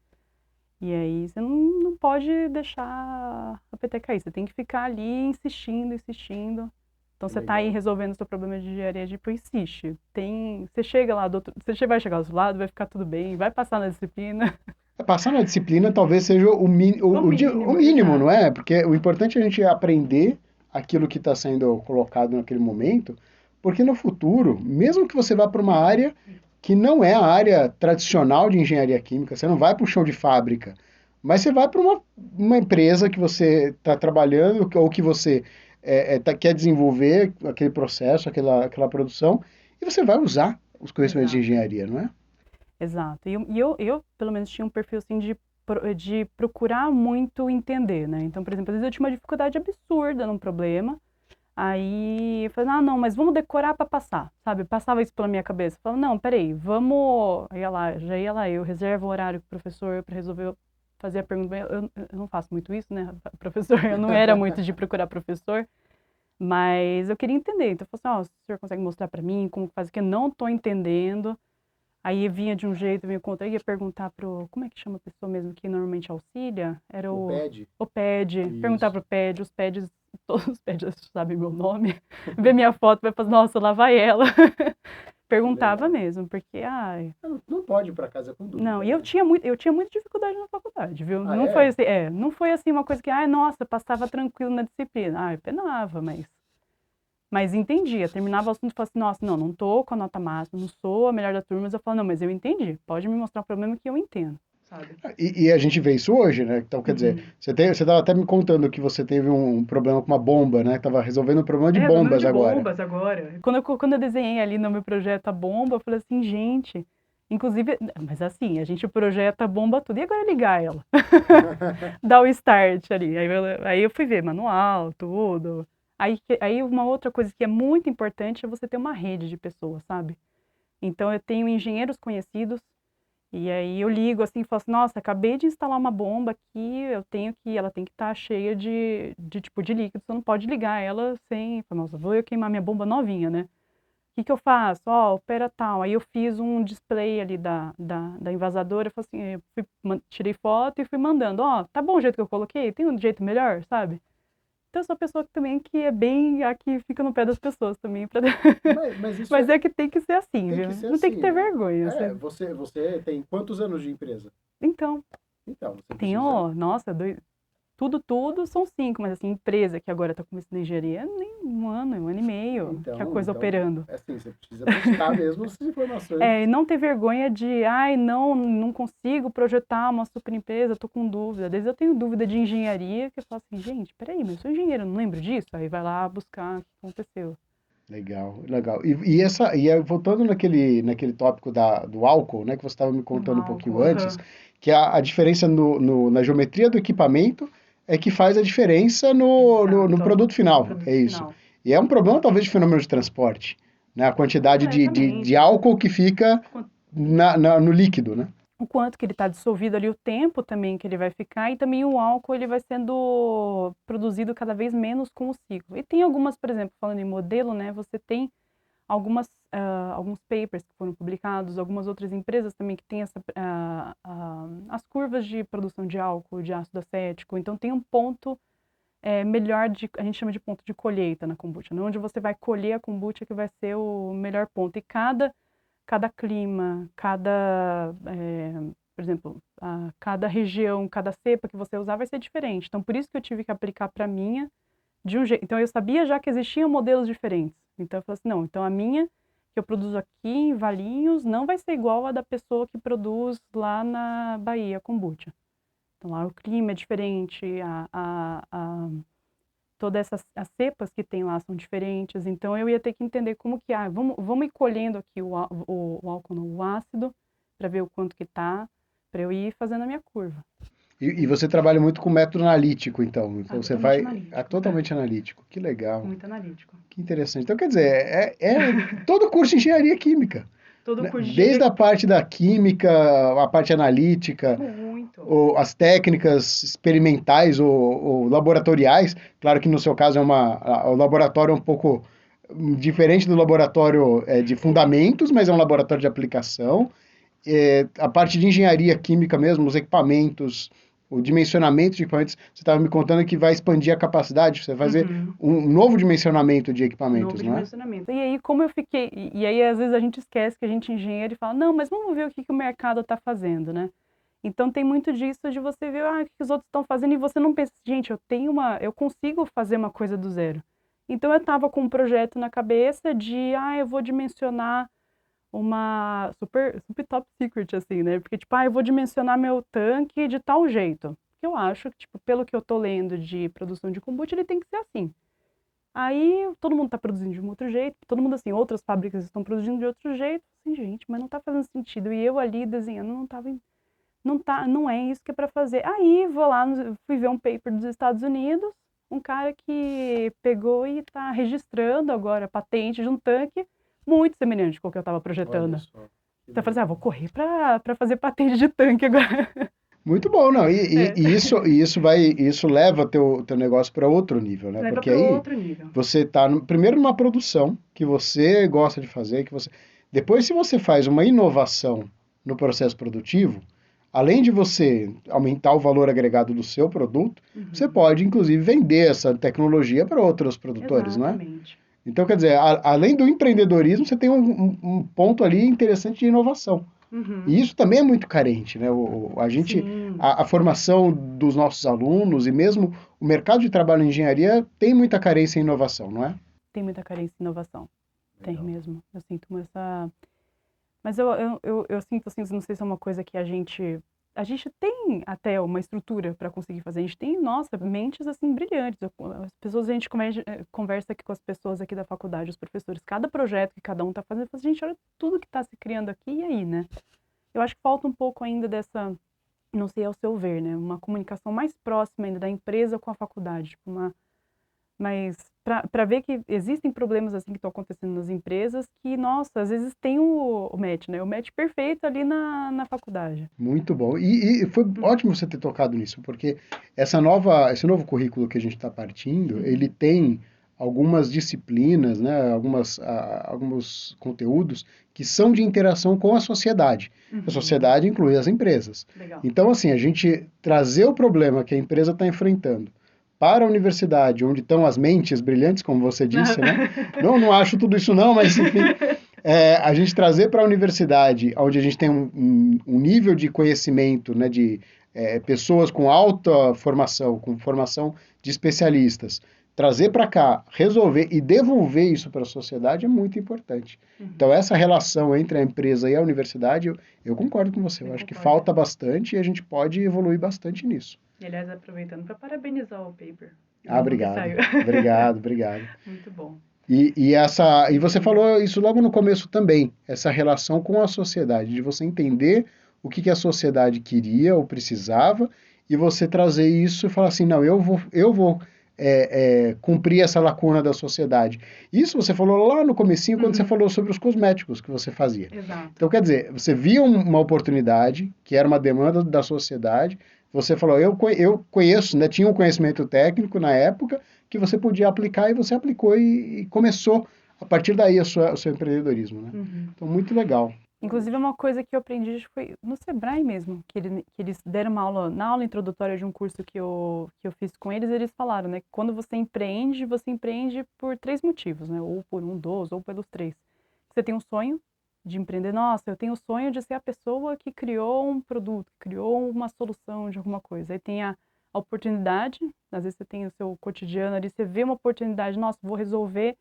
[SPEAKER 2] E aí você não pode deixar a peteca cair, você tem que ficar ali insistindo, insistindo. Então você está aí resolvendo o seu problema de engenharia, tipo, insiste. Você chega lá, você vai chegar do outro lado, vai ficar tudo bem, vai passar na disciplina.
[SPEAKER 1] Passar na disciplina talvez seja o mínimo, não é? Porque o importante é a gente aprender aquilo que está sendo colocado naquele momento, porque no futuro, mesmo que você vá para uma área que não é a área tradicional de engenharia química, você não vai para o chão de fábrica, mas você vai para uma empresa que você está trabalhando ou que você quer desenvolver aquele processo, aquela produção, e você vai usar os conhecimentos de engenharia, não é?
[SPEAKER 2] Exato. E eu, pelo menos, tinha um perfil assim de procurar muito entender, né? Então, por exemplo, às vezes eu tinha uma dificuldade absurda num problema, aí eu falei, não, mas vamos decorar para passar, sabe? Passava isso pela minha cabeça. Eu falava, não, peraí, vamos. Já ia lá, eu reservo o horário com o professor para resolver fazer a pergunta. Eu não faço muito isso, né, professor? Eu não era muito de procurar professor, mas eu queria entender. Então eu falei assim, o senhor consegue mostrar para mim como faz, que eu não estou entendendo. Aí vinha de um jeito, vinha contra, ia perguntar como é que chama a pessoa mesmo que normalmente auxilia? Era
[SPEAKER 1] o PED.
[SPEAKER 2] O PED. Perguntar pro PED, todos os PEDs sabem meu nome. Vê minha foto, vai falar, nossa, lá vai ela. Perguntava mesmo, porque,
[SPEAKER 1] Não pode ir para casa com dúvida.
[SPEAKER 2] Não, e eu tinha muita dificuldade na faculdade, viu? Não foi assim uma coisa que, nossa, passava tranquilo na disciplina. Eu penava, mas entendia, terminava o assunto e falava assim, nossa, não tô com a nota máxima, não sou a melhor da turma, mas eu falo, não, mas eu entendi, pode me mostrar o problema que eu entendo, sabe?
[SPEAKER 1] E a gente vê isso hoje, né? Então, quer dizer, você estava até me contando que você teve um problema com uma bomba, né? Tava resolvendo um problema de bombas agora.
[SPEAKER 2] Bombas agora. Quando eu desenhei ali no meu projeto a bomba, eu falei assim, gente, inclusive, mas assim, a gente projeta a bomba tudo, e agora ligar ela? Dá o start ali, aí eu fui ver manual, tudo. Aí uma outra coisa que é muito importante é você ter uma rede de pessoas, sabe? Então eu tenho engenheiros conhecidos, e aí eu ligo assim e falo assim, nossa, acabei de instalar uma bomba aqui, ela tem que estar cheia tipo de líquido, você não pode ligar ela sem, nossa, vou eu queimar minha bomba novinha, né? O que eu faço? Opera tal. Aí eu fiz um display ali da envasadora, eu falei assim, tirei foto e fui mandando, tá bom o jeito que eu coloquei? Tem um jeito melhor, sabe? Então eu sou uma pessoa que é bem aqui, fica no pé das pessoas também. Mas é que tem que ser assim, viu? Não tem que ter vergonha.
[SPEAKER 1] Você tem quantos anos de empresa?
[SPEAKER 2] Então
[SPEAKER 1] você
[SPEAKER 2] tenho, nossa, tudo são 5, mas assim, empresa que agora está começando engenharia, nem um ano e meio que a coisa operando.
[SPEAKER 1] Assim, você precisa buscar mesmo essas informações.
[SPEAKER 2] E não ter vergonha de, não consigo projetar uma super empresa, tô com dúvida. Às vezes eu tenho dúvida de engenharia, que eu falo assim, gente, peraí, mas eu sou engenheiro, não lembro disso? Aí vai lá buscar o que aconteceu.
[SPEAKER 1] Legal. Voltando naquele tópico do álcool, né, que você estava me contando um pouquinho antes, que a diferença na geometria do equipamento é que faz a diferença no produto final. É isso. E é um problema, talvez, de fenômeno de transporte, né? A quantidade de álcool que fica no líquido, né?
[SPEAKER 2] O quanto que ele está dissolvido ali, o tempo também que ele vai ficar, e também o álcool ele vai sendo produzido cada vez menos com o ciclo. E tem algumas, por exemplo, falando em modelo, né, você tem alguns papers que foram publicados, algumas outras empresas também que têm as curvas de produção de álcool, de ácido acético, então tem um ponto melhor, a gente chama de ponto de colheita na kombucha, né, onde você vai colher a kombucha que vai ser o melhor ponto, e cada clima, por exemplo, cada região, cada cepa que você usar vai ser diferente. Então, por isso que eu tive que aplicar para a minha de um jeito. Então, eu sabia já que existiam modelos diferentes. Então, eu falei assim, não, então a minha, que eu produzo aqui em Valinhos, não vai ser igual a da pessoa que produz lá na Bahia, kombucha. Então, lá o clima é diferente, todas as cepas que tem lá são diferentes, então eu ia ter que entender como que, vamos ir colhendo aqui o álcool no ácido, para ver o quanto que tá, para eu ir fazendo a minha curva.
[SPEAKER 1] E você trabalha muito com método analítico, então. Então você vai...
[SPEAKER 2] Analítico,
[SPEAKER 1] totalmente analítico. Que legal.
[SPEAKER 2] Muito analítico.
[SPEAKER 1] Que interessante. Então, quer dizer, todo curso de engenharia química.
[SPEAKER 2] Todo curso de
[SPEAKER 1] Desde a parte da química, a parte analítica, ou as técnicas experimentais ou laboratoriais. Claro que no seu caso o laboratório é um pouco diferente do laboratório de fundamentos, mas é um laboratório de aplicação. A parte de engenharia química mesmo, os equipamentos, o dimensionamento de equipamentos, você estava me contando que vai expandir a capacidade, você vai fazer um novo dimensionamento de equipamentos, não é?
[SPEAKER 2] Dimensionamento. E aí, como eu fiquei... E aí, às vezes, a gente esquece que a gente é engenheiro e fala, não, mas vamos ver o que o mercado está fazendo, né? Então, tem muito disso de você ver o que os outros estão fazendo e você não pensa, gente, eu consigo fazer uma coisa do zero. Então, eu estava com um projeto na cabeça de, eu vou dimensionar uma super top secret, assim, né? Porque, tipo, eu vou dimensionar meu tanque de tal jeito. Porque eu acho que, tipo, pelo que eu tô lendo de produção de kombucha, ele tem que ser assim. Aí, todo mundo tá produzindo de um outro jeito, todo mundo, assim, outras fábricas estão produzindo de outro jeito. Assim, gente, mas não tá fazendo sentido. E eu ali desenhando não é isso que é pra fazer. Aí, fui ver um paper dos Estados Unidos, um cara que pegou e tá registrando agora a patente de um tanque muito semelhante com o que eu estava projetando. Então eu falei assim, vou correr para fazer patente de tanque agora.
[SPEAKER 1] Muito bom, não. Isso leva teu negócio para outro nível, né?
[SPEAKER 2] Leva
[SPEAKER 1] Porque
[SPEAKER 2] para
[SPEAKER 1] aí
[SPEAKER 2] outro nível.
[SPEAKER 1] você está primeiro numa produção que você gosta de fazer, depois se você faz uma inovação no processo produtivo, além de você aumentar o valor agregado do seu produto, você pode inclusive vender essa tecnologia para outros produtores, não é? Exatamente. Então, quer dizer, além do empreendedorismo, você tem um ponto ali interessante de inovação. E isso também é muito carente, né? A formação dos nossos alunos e mesmo o mercado de trabalho em engenharia tem muita carência em inovação, não é?
[SPEAKER 2] Tem muita carência em inovação. Legal. Tem mesmo. Eu sinto essa... Mas eu sinto assim, não sei se é uma coisa que a gente tem até uma estrutura para conseguir fazer. A gente tem, mentes assim brilhantes. As pessoas, a gente conversa aqui com as pessoas aqui da faculdade, os professores, cada projeto que cada um está fazendo, fala, gente, olha tudo que está se criando aqui, e aí, né? Eu acho que falta um pouco ainda dessa, não sei, ao seu ver, né? Uma comunicação mais próxima ainda da empresa com a faculdade, tipo, mas para ver que existem problemas assim que estão acontecendo nas empresas que, às vezes tem o match, né? O match perfeito ali na faculdade.
[SPEAKER 1] Muito bom. E foi ótimo você ter tocado nisso, porque esse novo currículo que a gente está partindo, ele tem algumas disciplinas, né? Alguns conteúdos que são de interação com a sociedade. A sociedade inclui as empresas.
[SPEAKER 2] Legal.
[SPEAKER 1] Então, assim, a gente trazer o problema que a empresa está enfrentando para a universidade, onde estão as mentes brilhantes, como você disse, né? Não acho tudo isso não, mas enfim, a gente trazer para a universidade, onde a gente tem um nível de conhecimento, né, de pessoas com alta formação, com formação de especialistas, trazer para cá, resolver e devolver isso para a sociedade é muito importante. Então, essa relação entre a empresa e a universidade, eu concordo com você. Eu acho que falta bastante e a gente pode evoluir bastante nisso.
[SPEAKER 2] E, aliás, aproveitando para parabenizar o paper.
[SPEAKER 1] Obrigado. Obrigado.
[SPEAKER 2] Muito bom.
[SPEAKER 1] E você falou isso logo no começo também, essa relação com a sociedade, de você entender o que a sociedade queria ou precisava, e você trazer isso e falar assim, não, eu vou cumprir essa lacuna da sociedade. Isso você falou lá no comecinho, quando você falou sobre os cosméticos que você fazia.
[SPEAKER 2] Exato.
[SPEAKER 1] Então, quer dizer, você via uma oportunidade, que era uma demanda da sociedade, você falou, eu conheço, né, tinha um conhecimento técnico na época, que você podia aplicar, e você aplicou e começou, a partir daí, o seu empreendedorismo, né? Então, muito legal.
[SPEAKER 2] Inclusive, uma coisa que eu aprendi foi no Sebrae mesmo, que eles deram uma aula, na aula introdutória de um curso que eu fiz com eles falaram, né, que quando você empreende por 3 motivos, né, ou por um dos, ou pelos 3. Você tem um sonho de empreender, nossa, eu tenho o sonho de ser a pessoa que criou um produto, que criou uma solução de alguma coisa. Aí tem a oportunidade, às vezes você tem o seu cotidiano ali, você vê uma oportunidade, nossa, vou resolver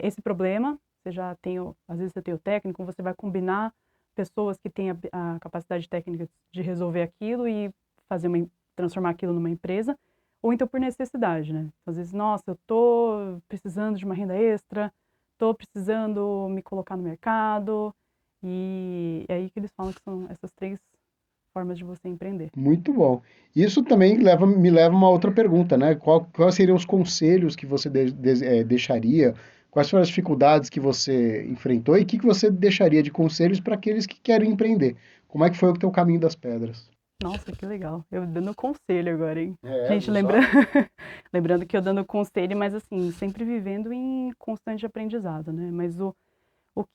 [SPEAKER 2] esse problema. Você já tem, às vezes você tem o técnico, você vai combinar pessoas que têm a capacidade técnica de resolver aquilo e transformar aquilo numa empresa, ou então por necessidade, né? Às vezes, nossa, eu tô precisando de uma renda extra, tô precisando me colocar no mercado, e é aí que eles falam que são essas 3 formas de você empreender.
[SPEAKER 1] Muito bom. Isso também me leva a uma outra pergunta, né? Quais seriam os conselhos que você deixaria? Quais foram as dificuldades que você enfrentou e o que você deixaria de conselhos para aqueles que querem empreender? Como é que foi o teu caminho das pedras?
[SPEAKER 2] Nossa, que legal. Eu dando conselho agora, hein?
[SPEAKER 1] Gente,
[SPEAKER 2] lembrando que eu dando conselho, mas assim, sempre vivendo em constante aprendizado, né? Mas o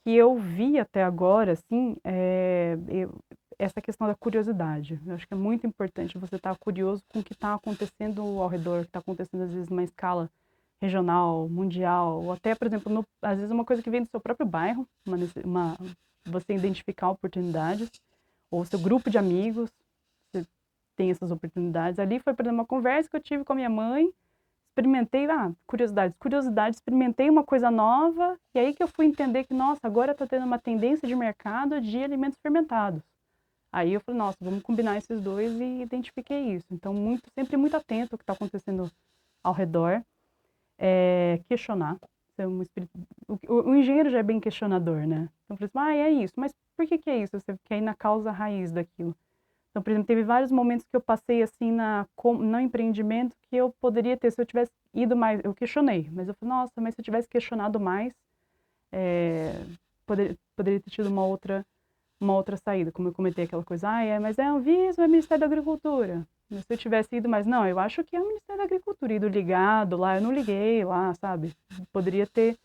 [SPEAKER 2] que eu vi até agora, assim, essa questão da curiosidade. Eu acho que é muito importante você estar curioso com o que está acontecendo ao redor, o que está acontecendo às vezes numa escala regional, mundial, ou até, por exemplo, às vezes uma coisa que vem do seu próprio bairro, você identificar oportunidades, ou seu grupo de amigos, você tem essas oportunidades. Ali foi, por exemplo, uma conversa que eu tive com a minha mãe, experimentei, curiosidade, experimentei uma coisa nova, e aí que eu fui entender que, nossa, agora está tendo uma tendência de mercado de alimentos fermentados. Aí eu falei, nossa, vamos combinar esses dois, e identifiquei isso. Então, sempre muito atento ao que está acontecendo ao redor. Questionar. O engenheiro já é bem questionador, né? Então, por exemplo, é isso, mas por que é isso? Você quer ir na causa raiz daquilo. Então, por exemplo, teve vários momentos que eu passei assim no empreendimento que eu poderia ter, se eu tivesse ido mais, eu questionei, mas eu falei, nossa, mas se eu tivesse questionado mais, poderia ter tido uma outra saída, como eu comentei aquela coisa, mas é a Anvisa, é o Ministério da Agricultura. Mas se eu tivesse ido mais, não, eu acho que é o Ministério da Agricultura, ido ligado lá, eu não liguei lá, sabe? Poderia ter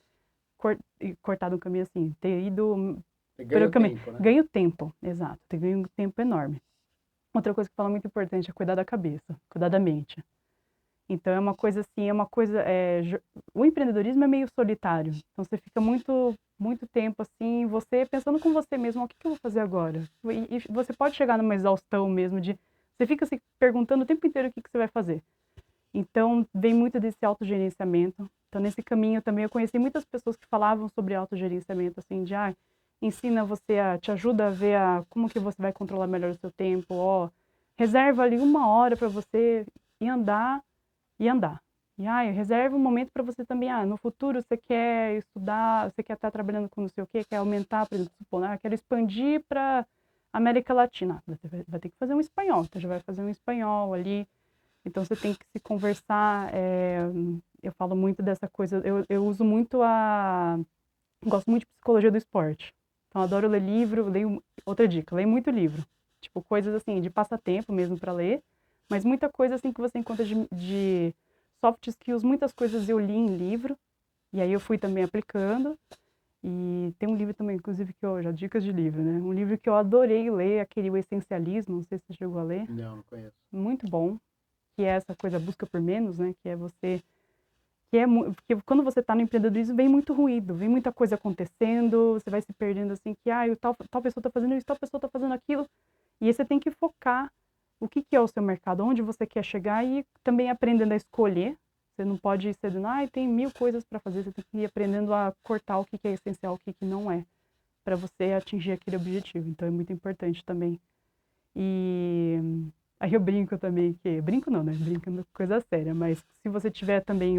[SPEAKER 2] cortado um caminho assim, ter ido pelo caminho.
[SPEAKER 1] Tempo, né?
[SPEAKER 2] Ganho tempo, exato, ganho um tempo enorme. Outra coisa que fala muito importante é cuidar da cabeça, cuidar da mente. Então é uma coisa assim, o empreendedorismo é meio solitário. Então você fica muito tempo assim, você pensando com você mesmo, o que eu vou fazer agora? E você pode chegar numa exaustão mesmo você fica se perguntando o tempo inteiro o que você vai fazer. Então vem muito desse autogerenciamento. Então nesse caminho também eu conheci muitas pessoas que falavam sobre autogerenciamento, assim, ensina você te ajuda a ver como que você vai controlar melhor o seu tempo, reserva ali 1 hora para você ir andar. E reserva um momento para você também, no futuro você quer estudar, você quer estar trabalhando com não sei o quê, quer aumentar, por exemplo, quero expandir para América Latina. Você vai ter que fazer um espanhol, então já vai fazer um espanhol ali. Então você tem que se conversar, eu falo muito dessa coisa, eu uso muito gosto muito de psicologia do esporte. Então, adoro ler livro, outra dica, leio muito livro. Tipo, coisas assim, de passatempo mesmo para ler, mas muita coisa assim que você encontra de soft skills, muitas coisas eu li em livro, e aí eu fui também aplicando. E tem um livro também, inclusive, já dicas de livro, né? Um livro que eu adorei ler, aquele O Essencialismo, não sei se você chegou a ler.
[SPEAKER 1] Não conheço.
[SPEAKER 2] Muito bom, que é essa coisa, busca por menos, né? Que é você... Porque quando você está no empreendedorismo, vem muito ruído, vem muita coisa acontecendo, você vai se perdendo assim, que tal pessoa está fazendo isso, tal pessoa está fazendo aquilo, e aí você tem que focar o que que é o seu mercado, onde você quer chegar e também aprendendo a escolher. Você não pode ir cedendo, tem 1000 coisas para fazer, você tem que ir aprendendo a cortar o que que é essencial, o que que não é, para você atingir aquele objetivo. Então é muito importante também. E aí eu brinco também que, brinco não, né? Brincando com coisa séria, mas se você tiver também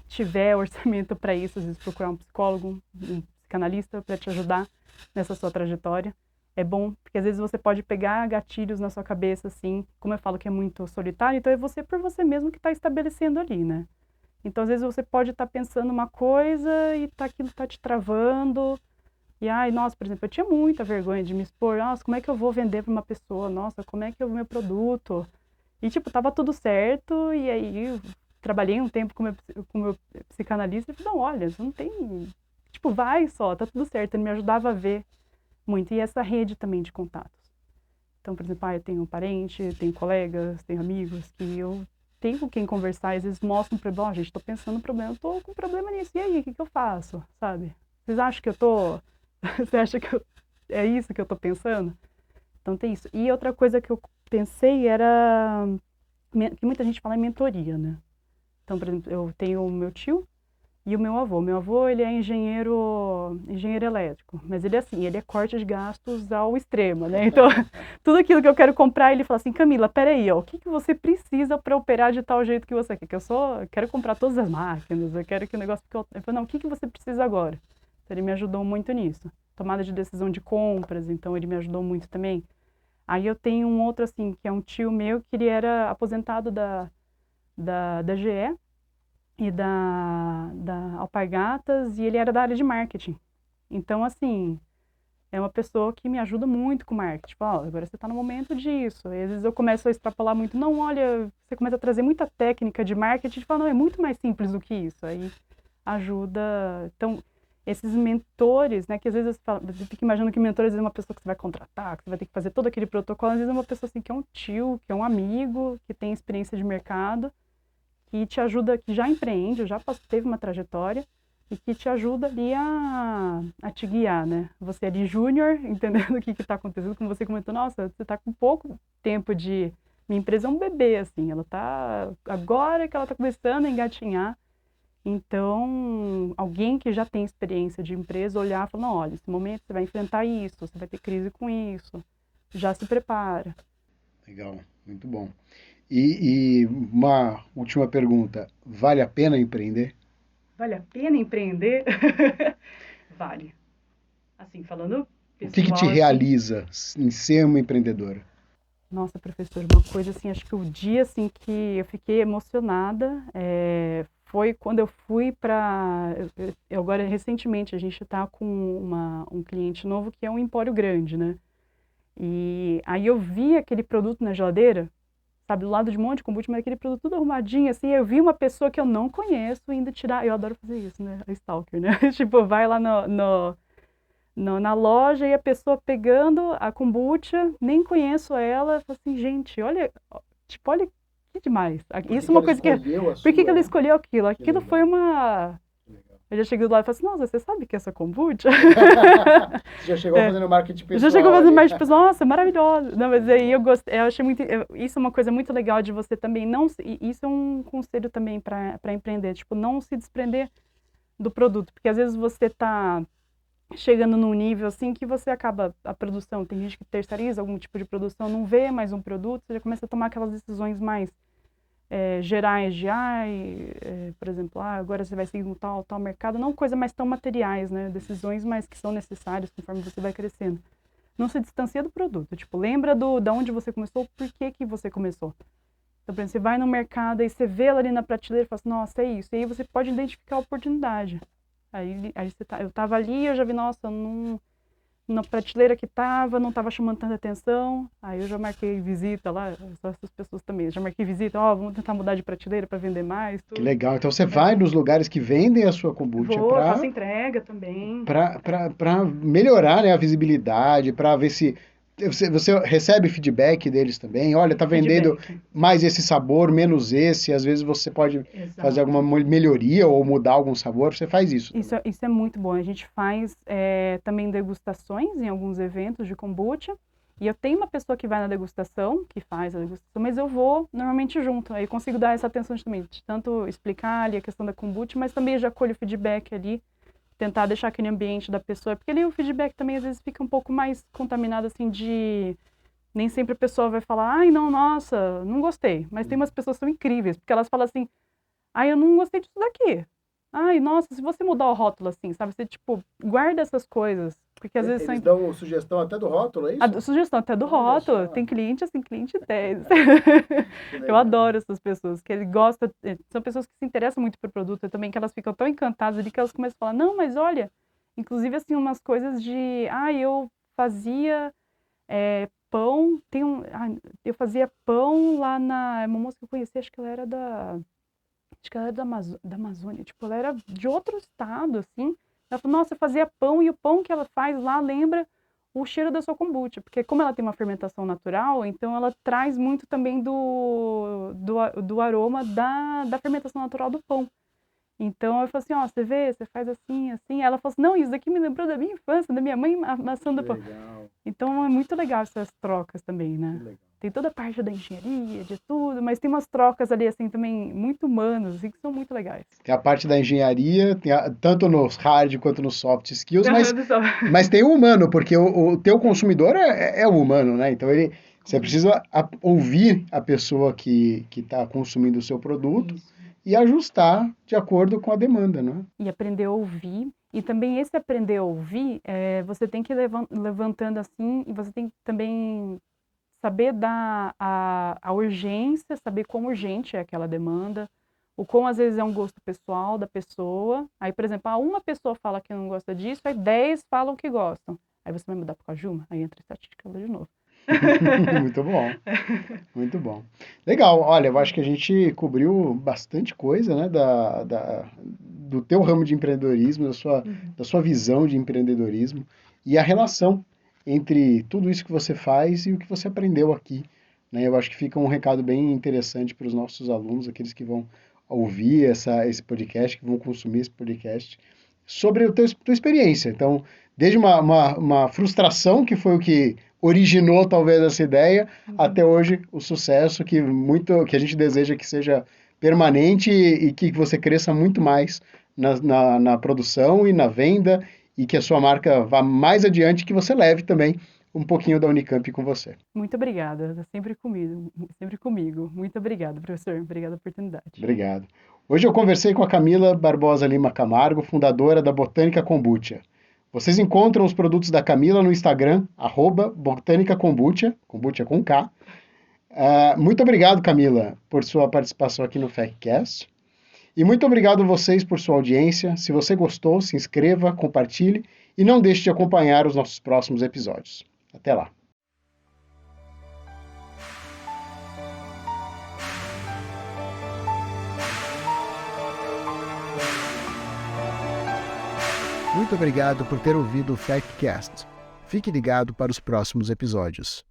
[SPEAKER 2] tiver orçamento para isso, às vezes procurar um psicólogo, um psicanalista para te ajudar nessa sua trajetória. É bom, porque às vezes você pode pegar gatilhos na sua cabeça, assim, como eu falo que é muito solitário, então é você por você mesmo que está estabelecendo ali, né? Então, às vezes você pode estar pensando uma coisa e aquilo está te travando. E, nossa, por exemplo, eu tinha muita vergonha de me expor. Nossa, como é que eu vou vender para uma pessoa? Nossa, como é que é o meu produto? E, tipo, tava tudo certo, e aí eu trabalhei um tempo com o meu psicanalista e falei, não, olha, você não tem... Tipo, vai só, tá tudo certo. Ele me ajudava a ver muito. E essa rede também de contatos. Então, por exemplo, eu tenho um parente, tenho colegas, tenho amigos que eu tenho com quem conversar. E às vezes mostram para mim, gente, tô pensando no problema, eu tô com problema nisso. E aí, o que que eu faço, sabe? Vocês acham que eu tô... Você acha que é isso que eu tô pensando? Então, tem isso. E outra coisa que eu pensei era... que muita gente fala em mentoria, né? Então, por exemplo, eu tenho o meu tio e o meu avô. Meu avô, ele é engenheiro elétrico, mas ele é assim, ele é corte de gastos ao extremo, né? Então, tudo aquilo que eu quero comprar, ele fala assim, Camila, peraí, ó, o que que você precisa para operar de tal jeito que você quer? Que eu quero comprar todas as máquinas, eu quero que o negócio fique... Ele falou, não, o que que você precisa agora? Então, ele me ajudou muito nisso. Tomada de decisão de compras, então ele me ajudou muito também. Aí eu tenho um outro, assim, que é um tio meu, que ele era aposentado da GE e da Alpargatas, e ele era da área de marketing. Então, assim, é uma pessoa que me ajuda muito com marketing. Tipo, agora você está no momento disso. E às vezes eu começo a extrapolar muito. Não, olha, você começa a trazer muita técnica de marketing e fala, não, é muito mais simples do que isso. Aí ajuda... Então, esses mentores, né, que às vezes você fica imaginando que mentor às vezes é uma pessoa que você vai contratar, que você vai ter que fazer todo aquele protocolo, às vezes é uma pessoa assim que é um tio, que é um amigo, que tem experiência de mercado, que te ajuda, que já empreende, teve uma trajetória, e que te ajuda ali a te guiar, né? Você ali júnior, entendendo o que está acontecendo, como você comentou, nossa, você está com pouco tempo de... Minha empresa é um bebê, assim, ela tá... Agora que ela está começando a engatinhar, então, alguém que já tem experiência de empresa olhar e falar, não, olha, nesse momento você vai enfrentar isso, você vai ter crise com isso, já se prepara.
[SPEAKER 1] Legal, muito bom. E uma última pergunta, vale a pena empreender?
[SPEAKER 2] Vale a pena empreender? Vale. Assim, falando
[SPEAKER 1] O que te
[SPEAKER 2] pessoal, assim,
[SPEAKER 1] realiza em ser uma empreendedora?
[SPEAKER 2] nossa, professor, uma coisa assim, acho que o dia assim que eu fiquei emocionada foi quando eu fui para... Agora, recentemente, a gente está com um cliente novo que é um empório grande, né? E aí eu vi aquele produto na geladeira, sabe, do lado de um monte de kombucha, mas aquele produto tudo arrumadinho, assim, eu vi uma pessoa que eu não conheço indo tirar... Eu adoro fazer isso, né? A stalker, né? Tipo, vai lá na loja e a pessoa pegando a kombucha, nem conheço ela, falo assim, gente, olha, tipo, olha que demais. Isso é uma coisa que... Por que ela escolheu aquilo? Aquilo foi uma... Eu já cheguei do lado e falei assim, nossa, você sabe que é essa kombucha?
[SPEAKER 1] Você já chegou fazendo marketing pessoal.
[SPEAKER 2] Já chegou fazendo marketing pessoal, nossa, maravilhosa. Não, mas aí eu achei muito... Isso é uma coisa muito legal de você também não... Isso é um conselho também para empreender, tipo, não se desprender do produto, porque às vezes você tá chegando num nível assim que você acaba a produção, tem gente que terceiriza algum tipo de produção, não vê mais um produto, você já começa a tomar aquelas decisões mais gerais de, por exemplo, agora você vai seguir um tal mercado, não coisa mais tão materiais, né, decisões mais que são necessárias conforme você vai crescendo. Não se distancia do produto, tipo, lembra da onde você começou, por que você começou. Então, por exemplo, você vai no mercado e você vê ela ali na prateleira e fala assim, nossa, é isso, e aí você pode identificar a oportunidade. Aí eu tava ali, eu já vi, nossa, na prateleira que não tava chamando tanta atenção. Aí eu já marquei visita lá, só essas pessoas também. Já marquei visita, vamos tentar mudar de prateleira para vender mais. Tudo.
[SPEAKER 1] Que legal. Então você vai nos lugares que vendem a sua kombucha
[SPEAKER 2] faço entrega também.
[SPEAKER 1] Para melhorar, né, a visibilidade, para ver se você recebe feedback deles também. Olha, tá vendendo mais esse sabor, menos esse. Às vezes você pode fazer alguma melhoria ou mudar algum sabor. Você faz isso.
[SPEAKER 2] Isso é muito bom. A gente faz também degustações em alguns eventos de kombucha. E eu tenho uma pessoa que vai na degustação, que faz a degustação, mas eu vou normalmente junto. Aí eu consigo dar essa atenção também, de tanto explicar ali a questão da kombucha, mas também já colho o feedback ali, tentar deixar aquele ambiente da pessoa, porque ali o feedback também às vezes fica um pouco mais contaminado, assim, de... Nem sempre a pessoa vai falar, ai, não, nossa, não gostei. Mas tem umas pessoas que são incríveis, porque elas falam assim, ai, eu não gostei disso daqui. Ai, nossa, se você mudar o rótulo assim, sabe? Você, tipo, guarda essas coisas. Porque às vezes
[SPEAKER 1] Eles dão sugestão até do rótulo, é isso?
[SPEAKER 2] a sugestão até do
[SPEAKER 1] Olha
[SPEAKER 2] rótulo.
[SPEAKER 1] só.
[SPEAKER 2] Tem cliente assim, cliente 10.
[SPEAKER 1] Que
[SPEAKER 2] Eu
[SPEAKER 1] legal.
[SPEAKER 2] adoro essas pessoas, que ele gosta, são pessoas que se interessam muito por produto também, que elas ficam tão encantadas ali que elas começam a falar, não, mas olha, inclusive assim, umas coisas de, eu fazia pão, eu fazia pão lá é uma moça que eu conheci, acho que ela era da Amazônia, tipo, ela era de outro estado, assim. Ela falou, nossa, eu fazia pão e o pão que ela faz lá lembra o cheiro da sua kombucha, porque como ela tem uma fermentação natural, então ela traz muito também do aroma da fermentação natural do pão. Então eu falei assim, ó, você vê, você faz assim, assim. Ela falou assim, não, isso daqui me lembrou da minha infância, da minha mãe amassando pão.
[SPEAKER 1] Legal.
[SPEAKER 2] Então é muito legal essas trocas também, né?
[SPEAKER 1] Que legal.
[SPEAKER 2] Tem toda a parte da engenharia, de tudo, mas tem umas trocas ali, assim, também muito humanas, assim, que são muito legais.
[SPEAKER 1] Tem a parte da engenharia, tanto nos hard quanto nos soft skills, mas tem o humano, porque o teu consumidor é o humano, né? Então você precisa ouvir a pessoa que está consumindo o seu produto e ajustar de acordo com a demanda, né?
[SPEAKER 2] E aprender a ouvir. E também esse aprender a ouvir, você tem que ir levantando assim, e você tem que também saber dar a urgência, saber quão urgente é aquela demanda, o quão às vezes é um gosto pessoal da pessoa. Aí, por exemplo, uma pessoa fala que não gosta disso, aí 10 falam que gostam. Aí você vai mudar para Cajuma? Aí entra a estatística de novo.
[SPEAKER 1] Muito bom, muito bom. Legal, olha, eu acho que a gente cobriu bastante coisa, né, do teu ramo de empreendedorismo, da sua visão de empreendedorismo e a relação entre tudo isso que você faz e o que você aprendeu aqui, né? Eu acho que fica um recado bem interessante para os nossos alunos, aqueles que vão ouvir esse podcast, que vão consumir esse podcast, sobre a tua experiência. Então, desde uma frustração, que foi o que originou talvez essa ideia, até hoje o sucesso que a gente deseja que seja permanente e que você cresça muito mais na produção e na venda e que a sua marca vá mais adiante, que você leve também um pouquinho da Unicamp com você.
[SPEAKER 2] Muito obrigada, está sempre comigo, sempre comigo. Muito obrigada, professor. Obrigada pela oportunidade.
[SPEAKER 1] Obrigado. Hoje eu conversei com a Camila Barbosa Lima Camargo, fundadora da Botânica Kombucha. Vocês encontram os produtos da Camila no Instagram, @botanicakombucha, kombucha com K. Muito obrigado, Camila, por sua participação aqui no FECcast. E muito obrigado a vocês por sua audiência. Se você gostou, se inscreva, compartilhe e não deixe de acompanhar os nossos próximos episódios. Até lá. Muito obrigado por ter ouvido o FECcast. Fique ligado para os próximos episódios.